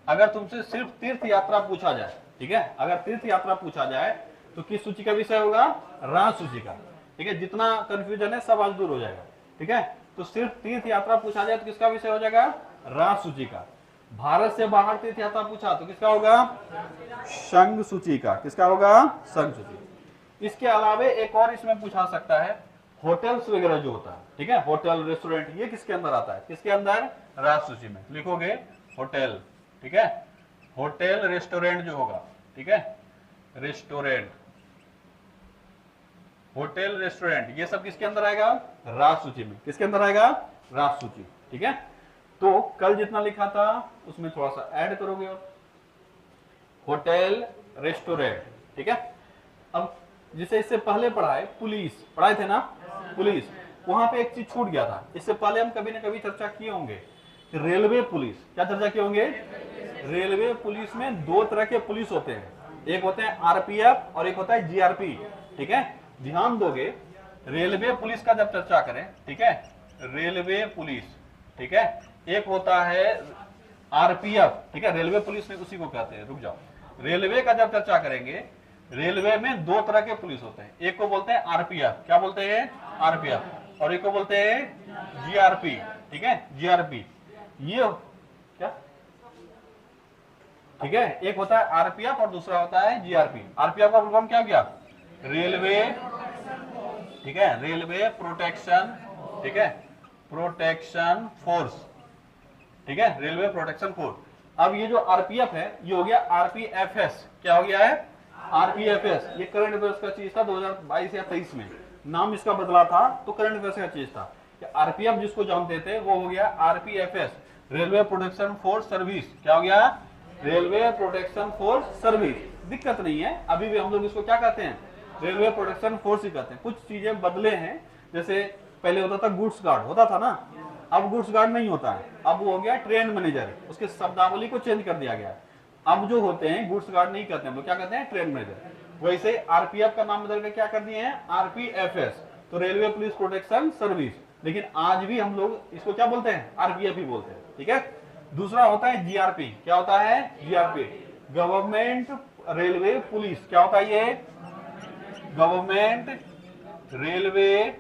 अगर तुमसे सिर्फ तीर्थ यात्रा पूछा जाए, ठीक है, अगर तीर्थ यात्रा पूछा जाए तो किस सूची का विषय होगा? राज्य सूची का, ठीक है। जितना कंफ्यूजन है सब आज दूर हो जाएगा, ठीक है। तो सिर्फ तीर्थ यात्रा पूछा जाए तो किसका विषय हो जाएगा? राज्य सूची का। भारत से बाहर तीर्थ यात्रा पूछा तो किसका होगा? संघ सूची का। किसका होगा? संघ सूची। इसके अलावे एक और इसमें पूछा सकता है, होटल्स वगैरह जो होता है, ठीक है, होटल रेस्टोरेंट, ये किसके अंदर आता है? किसके अंदर? राज्य सूची में। लिखोगे होटल, ठीक है, होटल रेस्टोरेंट जो होगा, ठीक है, रेस्टोरेंट, होटल रेस्टोरेंट, ये सब किसके अंदर आएगा? राज्य सूची में। किसके अंदर आएगा? राज्य सूची, ठीक है। तो कल जितना लिखा था उसमें थोड़ा सा ऐड करोगे और होटल रेस्टोरेंट, ठीक है। अब जिसे इससे पहले पढ़ाए पुलिस, पढ़ाए थे ना पुलिस, वहां पे एक चीज छूट गया था। इससे पहले हम कभी ना कभी चर्चा किए होंगे कि रेलवे पुलिस, क्या चर्चा किए होंगे? रेलवे पुलिस में दो तरह के पुलिस होते हैं, एक होते हैं आरपीएफ और एक होता है जीआरपी। ठीक है, ध्यान दोगे, रेलवे पुलिस का जब चर्चा करें, ठीक है, रेलवे पुलिस, ठीक है, एक होता है आरपीएफ, ठीक है, रेलवे पुलिस में उसी को कहते हैं। रुक जाओ, रेलवे का जब चर्चा करेंगे, रेलवे में दो तरह के पुलिस होते हैं, एक को बोलते हैं आरपीएफ, क्या बोलते हैं? आरपीएफ, और एक को बोलते हैं जीआरपी। ठीक है, जीआरपी, ये क्या, ठीक है, एक होता है आरपीएफ और दूसरा होता है जीआरपी। आरपीएफ का फुल फॉर्म क्या हो गया? रेलवे, ठीक है, रेलवे प्रोटेक्शन, ठीक है, प्रोटेक्शन फोर्स, ठीक है, रेलवे प्रोटेक्शन फोर्स। अब ये जो आरपीएफ है ये हो गया आरपीएफएस, क्या हो गया है? आरपीएफएस। ये करंट अफेयर्स का चीज था 2022 या 23 में, नाम इसका बदला था तो करंट अफेयर्स का चीज था। आरपीएफ जिसको जानते थे वो हो गया आरपीएफएस, रेलवे प्रोटेक्शन फोर्स सर्विस। क्या हो गया? Railway protection force service. दिक्कत नहीं है, अभी भी हम लोग इसको क्या कहते हैं? रेलवे प्रोटेक्शन फोर्स ही कहते हैं। कुछ चीजें बदले हैं, जैसे पहले होता था गुड्स गार्ड, होता था ना, अब गुड्स गार्ड नहीं होता है, अब वो हो गया ट्रेन मैनेजर, उसके शब्दावली को चेंज कर दिया गया। अब जो होते हैं गुड्स गार्ड नहीं कहते हैं, वो क्या कहते हैं? Train manager. वैसे आरपीएफ का नाम बदल के क्या कर दिए हैं? आरपीएफएस, तो रेलवे पुलिस प्रोटेक्शन सर्विस। लेकिन आज भी हम लोग इसको क्या बोलते हैं? आरपीएफ ही बोलते हैं। ठीक है, दूसरा होता है जीआरपी। क्या होता है? GRP, government railway police. क्या होता है ये? गवर्नमेंट रेलवे,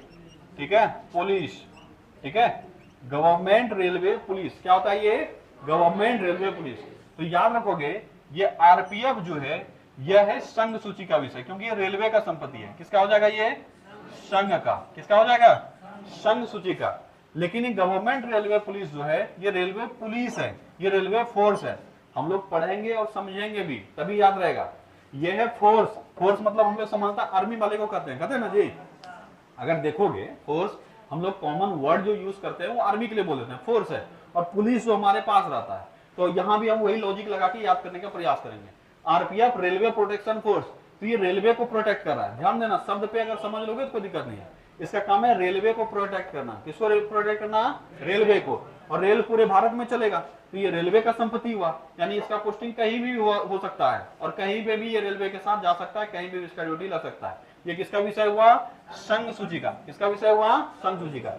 ठीक है, पुलिस। ठीक है, गवर्नमेंट रेलवे पुलिस। क्या होता है ये? Government railway police. तो याद रखोगे ये आरपीएफ जो है यह है संघ सूची का विषय, क्योंकि ये रेलवे का संपत्ति है। किसका हो जाएगा ये? संघ का। किसका हो जाएगा? संघ सूची का। लेकिन ये गवर्नमेंट रेलवे पुलिस जो है ये रेलवे पुलिस है, ये रेलवे फोर्स है। हम लोग पढ़ेंगे और समझेंगे भी तभी याद रहेगा। ये है फोर्स। फोर्स मतलब हम लोग समझता आर्मी वाले को कहते हैं ना जी। अगर देखोगे फोर्स हम लोग कॉमन वर्ड जो यूज करते हैं वो आर्मी के लिए बोल देते हैं, फोर्स है। और पुलिस जो हमारे पास रहता है, तो यहां भी हम वही लॉजिक लगा के याद करने का प्रयास करेंगे। आरपीएफ रेलवे प्रोटेक्शन फोर्स, तो ये रेलवे को प्रोटेक्ट कर रहा है। ध्यान देना, शब्द पे अगर समझ लोगे तो कोई दिक्कत नहीं है। इसका काम है रेलवे को प्रोटेक्ट करना। किसको प्रोटेक्ट करना? रेलवे को। और रेल पूरे भारत में चलेगा, तो ये रेलवे का संपत्ति हुआ, यानी इसका पोस्टिंग कहीं भी हो सकता है और कहीं पे भी ये रेलवे के साथ जा सकता है, कहीं भी इसका ड्यूटी लग सकता है। ये किसका विषय हुआ? संघ सूची का। किसका विषय हुआ? संघ सूची का।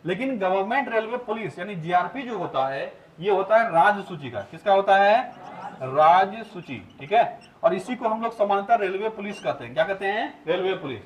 लेकिन गवर्नमेंट रेलवे पुलिस यानी जीआरपी जो होता है ये होता है राज्य सूची का। किसका होता है? राज्य सूची। ठीक है, और इसी को हम लोग सामान्यतः रेलवे पुलिस कहते हैं। क्या कहते हैं? Railway police.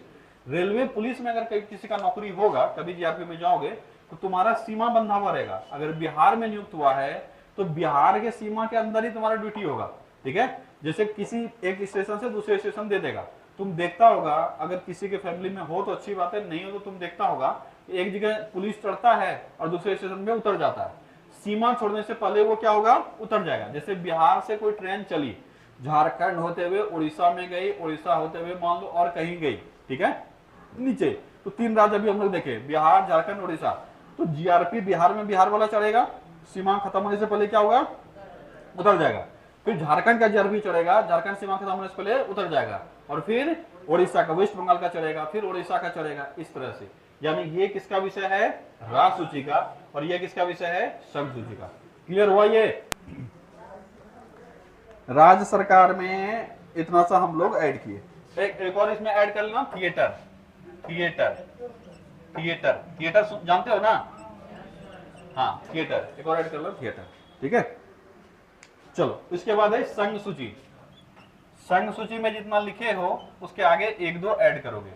रेलवे पुलिस में अगर किसी का नौकरी होगा, कभी जीआरपी में जाओगे तो तुम्हारा सीमा बंधा हुआ रहेगा। अगर बिहार में नियुक्त हुआ है तो बिहार के सीमा के अंदर ही तुम्हारा ड्यूटी होगा। ठीक है, जैसे किसी एक स्टेशन से दूसरे स्टेशन दे देगा। तुम देखता होगा, अगर किसी के फैमिली में हो तो अच्छी बात है, नहीं हो तो तुम देखता होगा एक जगह पुलिस चढ़ता है और दूसरे स्टेशन में उतर जाता है। सीमा छोड़ने से पहले वो क्या होगा? उतर जाएगा। जैसे बिहार से कोई ट्रेन चली, झारखंड होते हुए उड़ीसा में गई, उड़ीसा होते हुए मान लो और कहीं गई, ठीक है, नीचे, तो तीन राज्य अभी हम लोग देखे, बिहार, झारखंड, उड़ीसा। तो जीआरपी बिहार में बिहार वाला चढ़ेगा, सीमा खत्म होने से पहले क्या होगा? उतर जाएगा। फिर झारखंड का जीआरपी चढ़ेगा, झारखंड सीमा खत्म होने से पहले उतर जाएगा। और फिर उड़ीसा का, वेस्ट बंगाल का चढ़ेगा, फिर उड़ीसा का चढ़ेगा, इस तरह से। यानी ये किसका विषय है? राज्य सूची का। और ये किसका विषय है? संघ सूची का। क्लियर हुआ ये? राज्य सरकार में इतना सा हम लोग ऐड किए। एक और इसमें ऐड कर लेना, थिएटर। थिएटर, थिएटर, थिएटर जानते हो ना? हाँ, थिएटर एक और ऐड कर लो, थिएटर। ठीक है, चलो इसके बाद है संघ सूची। संघ सूची में जितना लिखे हो उसके आगे एक दो ऐड करोगे।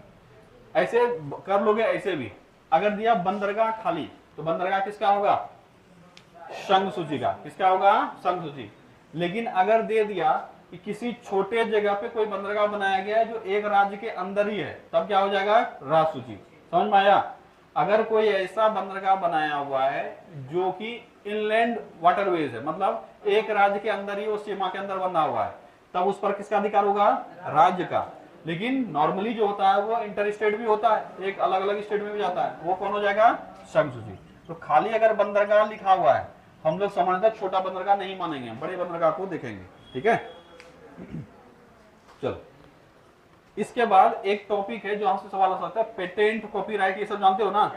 ऐसे कर लोगे, ऐसे भी। अगर दिया बंदरगाह खाली तो बंदरगाह किसका होगा? संघ सूची का। किसका होगा? संघ सूची। लेकिन अगर दे दिया कि किसी छोटे जगह पे कोई बंदरगाह बनाया गया है जो एक राज्य के अंदर ही है, तब क्या हो जाएगा? राज्य सूची। समझ में आया? अगर कोई ऐसा बंदरगाह बनाया हुआ है जो कि इनलैंड वाटरवेज है, मतलब एक राज्य के अंदर ही वो सीमा के अंदर बना हुआ है, तब उस पर किसका अधिकार होगा? राज्य का। लेकिन नॉर्मली जो होता है वो इंटर स्टेट भी होता है, एक अलग अलग स्टेट में भी जाता है, वो कौन हो जाएगा? संघ सूची। तो खाली अगर बंदरगाह लिखा हुआ है, हम लोग सामान्यतः छोटा बंदरगाह नहीं मानेंगे, बड़े बंदरगाह को देखेंगे। ठीक है, चलो इसके बाद एक टॉपिक है जो हमसे सवाल आ सकता है, पेटेंट, कॉपीराइट, ये सब जानते हो ना?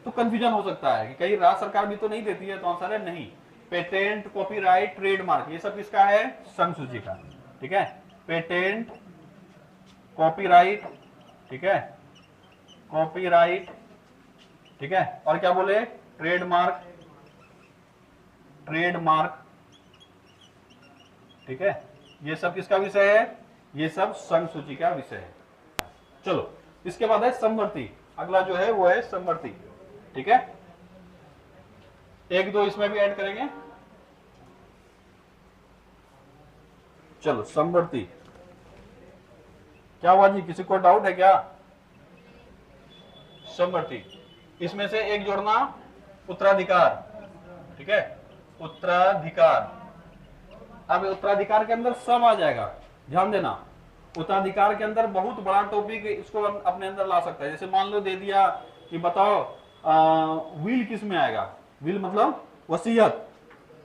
तो कंफ्यूजन हो सकता है कि कहीं राज्य सरकार भी तो नहीं देती है, तो आंसर है नहीं। पेटेंट, कॉपीराइट, ट्रेडमार्क, ये सब किसका है? संघ सूची का। ठीक है, पेटेंट, कॉपीराइट, ठीक है, कॉपीराइट, ठीक है, और क्या बोले? ट्रेडमार्क, ट्रेडमार्क, ठीक है, ये सब किसका विषय है? ये सब संघ सूची का विषय है। चलो, इसके बाद है समवर्ती। अगला जो है वो है समवर्ती। ठीक है, एक दो इसमें भी ऐड करेंगे। चलो, समवर्ती क्या हुआ जी? किसी को डाउट है क्या? समवर्ती, इसमें से एक जोड़ना उत्तराधिकार। ठीक है, उत्तराधिकार। अब उत्तराधिकार के अंदर सब आ जाएगा, ध्यान देना। उत्तराधिकार के अंदर बहुत बड़ा टॉपिक इसको अपने अंदर ला सकता है। जैसे मान लो दे दिया कि बताओ विल किस में आएगा? विल मतलब वसीयत।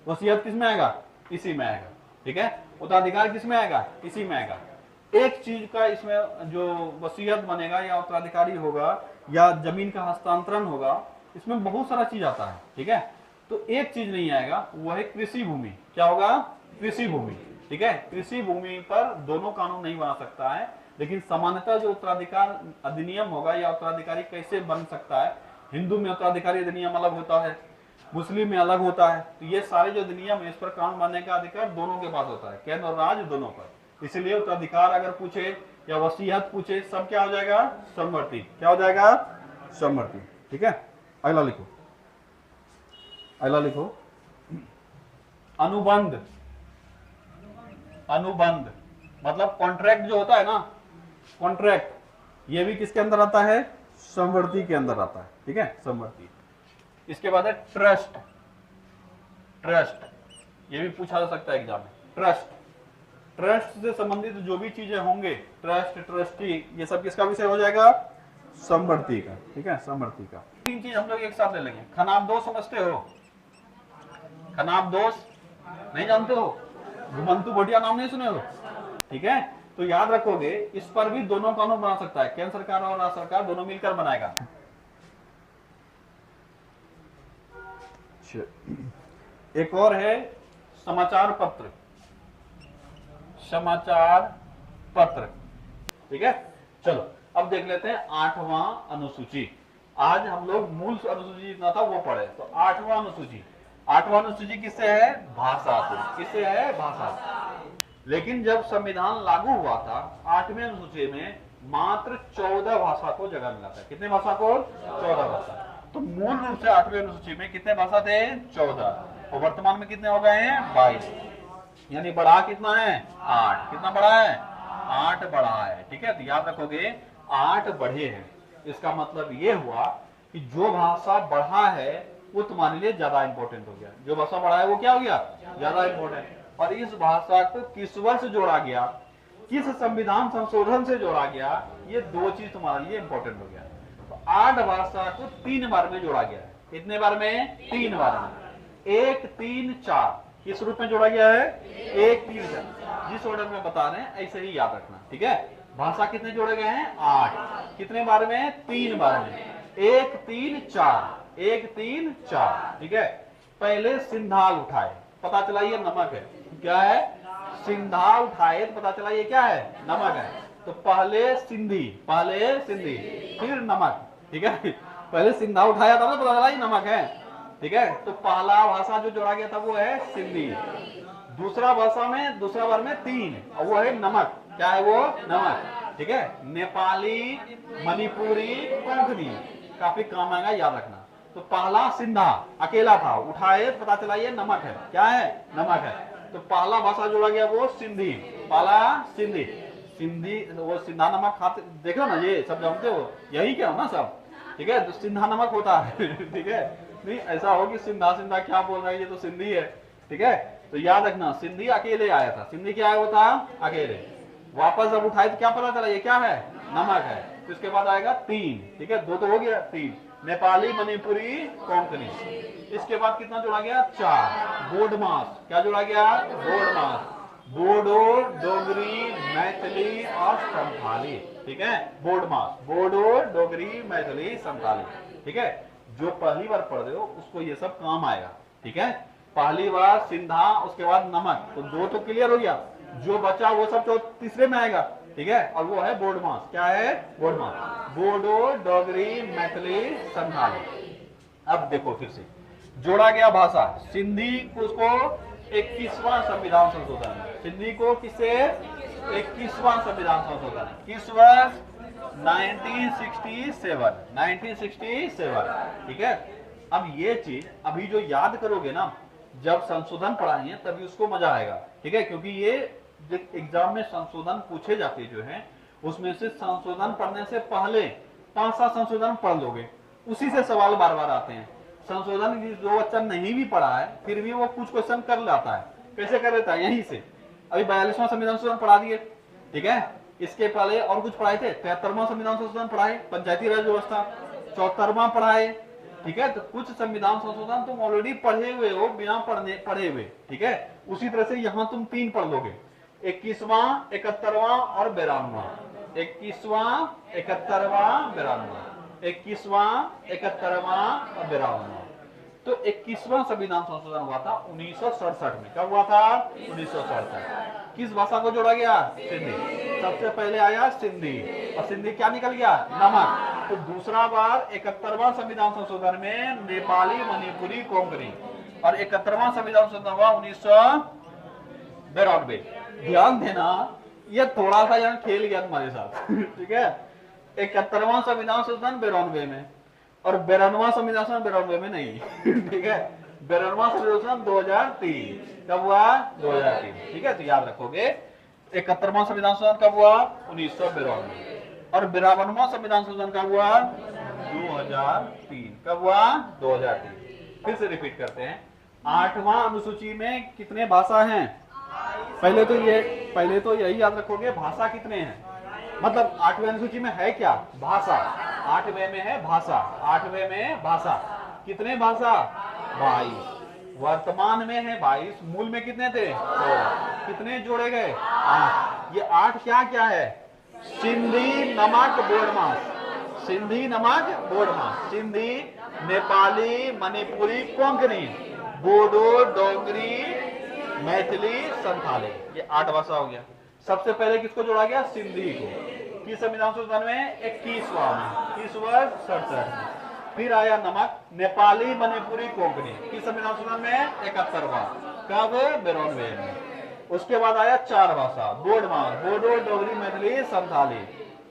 वसीयत किस में आएगा? इसी में आएगा। ठीक है, उत्तराधिकार किस में आएगा? इसी में आएगा। एक चीज का इसमें जो वसीयत बनेगा या उत्तराधिकारी होगा या जमीन का हस्तांतरण होगा, इसमें बहुत सारा चीज आता है। ठीक है, तो एक चीज नहीं आएगा, वो है कृषि भूमि। क्या होगा? कृषि भूमि। ठीक है, कृषि भूमि पर दोनों कानून नहीं बना सकता है, लेकिन सामान्यतः जो उत्तराधिकार अधिनियम होगा या उत्तराधिकारी कैसे बन सकता है, हिंदू में उत्तराधिकारी अधिनियम अलग होता है, मुस्लिम में अलग होता है। तो ये सारे जो अधिनियम है, इस पर कानून बनने का अधिकार दोनों के पास होता है, केंद्र और राज्य दोनों पर। इसलिए उत्तराधिकार अगर पूछे या वसीयत पूछे, सब क्या हो जाएगा? समवर्ती। क्या हो जाएगा? समवर्ती। ठीक है, अगला लिखो, अगला लिखो, अनुबंध। अनुबंध मतलब कॉन्ट्रैक्ट जो होता है ना, कॉन्ट्रैक्ट, ये भी किसके अंदर आता है? समवर्ती के अंदर आता है। ठीक है, समवर्ती। इसके बाद है ट्रस्ट। ट्रस्ट, ये भी पूछा जा सकता है एग्जाम में। ट्रस्ट, ट्रस्ट से संबंधित जो भी चीजें होंगे, ट्रस्ट, ट्रस्टी, ये सब किसका विषय हो जाएगा? समवर्ती का। ठीक है, समवर्ती का। तीन चीज हम लोग एक साथ ले लेंगे। खनाबदोष समझते हो? खनाबदोष नहीं जानते हो? घुमंतु भटिया नाम नहीं सुने हो? ठीक है, तो याद रखोगे, इस पर भी दोनों कानून बना सकता है, केंद्र सरकार और राज्य सरकार दोनों मिलकर बनाएगा। एक और है समाचार पत्र। समाचार पत्र। ठीक है, चलो अब देख लेते हैं 8वां अनुसूची। आज हम लोग मूल अनुसूची जितना था वो पढ़े, तो 8वां अनुसूची। 8वां अनुसूची किससे है? भाषा से। किससे है? भाषा से। लेकिन जब संविधान लागू हुआ था, 8वें अनुसूची में मात्र 14 भाषा को जगह मिला था। कितने भाषा को? 14 भाषा। तो मूल रूप से 8वें अनुसूची में कितने भाषा थे? 14। और वर्तमान में कितने हो गए हैं? 22। यानी बढ़ा कितना है? 8। कितना बढ़ा है? 8 बढ़ा है। ठीक है, तो याद रखोगे 8 बढ़े हैं। इसका मतलब ये हुआ कि जो भाषा बढ़ा है वो तुम्हारे लिए ज्यादा इंपॉर्टेंट हो गया। जो भाषा बढ़ा है वो क्या हो गया? ज्यादा इंपॉर्टेंट। और इस भाषा को किस वर्ष जोड़ा गया, किस संविधान संशोधन से जोड़ा गया, ये दो चीज तुम्हारे लिए इंपॉर्टेंट हो गया। तो 8 भाषा को 3 बार में जोड़ा गया है। कितने बार में? 3 बार में। 1, 3, 4 किस रूप में जोड़ा गया है? 1, 3, 4। जिस ऑर्डर में बता रहे हैं ऐसे ही याद रखना। ठीक है, भाषा कितने जोड़े गए हैं? 8। कितने बार में? 3 बार में। 1, 3, 4। 1, 3, 4। ठीक है, पहले सिंधाल उठाए, पता चला ये नमक है। क्या है? सिंधा उठाए तो पता चला ये क्या है? नमक है। तो पहले सिंधी, पहले सिंधी, फिर नमक। ठीक है, पहले सिंधा उठाया था ना, पता चला ये नमक है। ठीक है, तो पहला भाषा जो जोड़ा गया था वो है सिंधी। दूसरा भाषा में, दूसरा बार में 3, और वो है नमक। क्या है वो? नमक। ठीक है, नेपाली, मणिपुरी, कोंकणी, काफी काम आएगा, याद रखना। तो पहला सिंधा अकेला था, उठाए तो पता चला ये नमक है। क्या है? नमक है। तो पहला भाषा जोड़ा गया वो सिंधी, पहला सिंधी। सिंधी, वो सिंधा नमक खाते, देखो ना, ये सब जानते हो, यही क्या हो ना सब। ठीक है, तो सिंधा नमक होता है। ठीक है, नहीं ऐसा हो कि सिंधा सिंधा क्या बोल रहा है, ये तो सिंधी है। ठीक है, तो याद रखना, सिंधी अकेले आया था। सिंधी क्या है? वो था अकेले। वापस जब उठाए तो क्या पता चला ये क्या है? नमक है। तो इसके बाद आएगा 3। ठीक है, 2 तो हो गया, 3 नेपाली, मणिपुरी, कोंकणी। इसके बाद कितना जोड़ा गया? 4 बोडमास। क्या जोड़ा गया? बोडमास। बोडो, डोगरी, मैथिली और संथाली। ठीक है, बोडमास, बोडो, डोगरी, मैथिली, संथाली। ठीक है, जो पहली बार पढ़ रहे हो उसको ये सब काम आएगा, ठीक है। पहली बार सिंधा, उसके बाद नमक, तो 2 तो क्लियर हो गया, जो बचा वो सब तो तीसरे में आएगा, ठीक है। और वो है बोर्ड मास। क्या है? बोर्ड मास। बोडो, डोगरी, मैथिली, संथाली। अब देखो फिर से जोड़ा गया भाषा। सिंधी को उसको 21वां संविधान संशोधन, सिंधी को किससे? 21वां संविधान संशोधन। किस वर्ष? 1967, ठीक है। अब ये चीज अभी जो याद करोगे ना, जब संशोधन पढ़ाएंगे तभी उसको मजा आएगा, ठीक है। क्योंकि ये एग्जाम में संशोधन पूछे जाते जो है, उसमें से संशोधन पढ़ने से पहले 5-7 संशोधन पढ़ लोगे, उसी से सवाल बार बार आते हैं। संशोधन जो बच्चा नहीं भी पढ़ा है फिर भी वो कुछ क्वेश्चन कर लाता है। कैसे कर लेता है? यहीं से। अभी 42वां संविधान संशोधन पढ़ा दिए, ठीक है। इसके पहले और कुछ पढ़ाए थे, 73वां संविधान संशोधन पढ़ाए, पंचायती राज व्यवस्था 74वां पढ़ाए, ठीक है। तो कुछ संविधान संशोधन तुम ऑलरेडी पढ़े हुए हो, बिना पढ़े हुए, ठीक है। उसी तरह से यहाँ तुम 3 पढ़ लोगे, 21वां, 71वां और 92वां। 21वां, 71वां, 92वां, 21वां, 71वां और 92वां। तो 21वां संविधान संशोधन हुआ था 1967 में। कब हुआ था? 1967। किस भाषा को जोड़ा गया? सिंधी। सबसे पहले आया सिंधी, और सिंधी क्या निकल गया? नमक। तो दूसरा बार 71वां संविधान संशोधन में नेपाली, मणिपुरी, कोंकणी, और 71वां संविधान संशोधन हुआ 1992। ध्यान देना, ये थोड़ा सा यहाँ खेल गया तुम्हारे साथ, ठीक है। 71वां संविधान संशोधन 92 में, और 92वां संविधान संशोधन 92 में नहीं, ठीक है। 92वां संविधान 2003। कब हुआ? 2003, ठीक है। तो याद रखोगे 71वां संविधान संशोधन कब हुआ? 1992। और 52वां संविधान संशोधन कब हुआ? 2003। कब हुआ? 2003। फिर से रिपीट करते हैं। 8वां अनुसूची में कितने भाषा हैं? पहले तो यही याद रखोगे, भाषा कितने हैं। मतलब 8वें अनुसूची में है क्या? भाषा। 8वें में है भाषा, 8वें में भाषा। कितने भाषा? 22। वर्तमान में है 22, मूल में कितने थे? 16। कितने जोड़े गए? 8। ये 8 क्या क्या है? सिंधी, नमक, बोडमास। सिंधी, नमक, बोडमास। सिंधी, नेपाली, मणिपुरी, कोंकणी, बोडो, डोगरी, मैथिली, संथाली। ये 8 भाषा हो गया। सबसे पहले किसको जोड़ा गया? सिंधी को। किस संविधान संशोधन में? 21वां में। किस वर्ष? 67 में। फिर आया नमक, नेपाली, मणिपुरी, कोंकणी। किस संविधान संशोधन में? 71वां। कब? 92 में। उसके बाद आया 4 भाषा, बोडमास, बोडो, डोगरी, मैथिली, संथाली।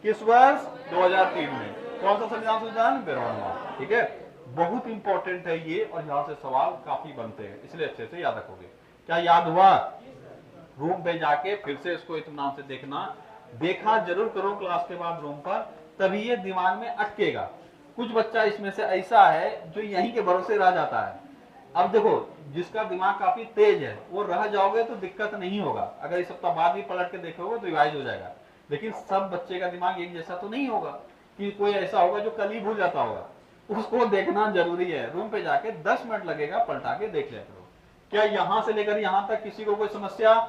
किस वर्ष? 2003 में। कौन सा संविधान संशोधन? 92वां, ठीक है। बहुत इंपॉर्टेंट है ये, और यहाँ से सवाल काफी बनते हैं, इसलिए अच्छे से याद रखोगे। क्या याद हुआ? रूम पे जाके फिर से इसको इत्मीनान से देखना, देखा जरूर करो क्लास के बाद रूम पर, तभी ये दिमाग में अटकेगा। कुछ बच्चा इसमें से ऐसा है जो यहीं के भरोसे रह जाता है। अब देखो, जिसका दिमाग काफी तेज है वो रह जाओगे तो दिक्कत नहीं होगा, अगर इस सप्ताह बाद भी पलट के देखोगे तो रिवाइज हो जाएगा। लेकिन सब बच्चे का दिमाग एक जैसा तो नहीं होगा, कि कोई ऐसा होगा जो कल ही भूल जाता होगा। उसको देखना जरूरी है। रूम पे जाके 10 मिनट लगेगा, पलटा के देख लिया करो। क्या यहां से लेकर यहां तक किसी को कोई समस्या?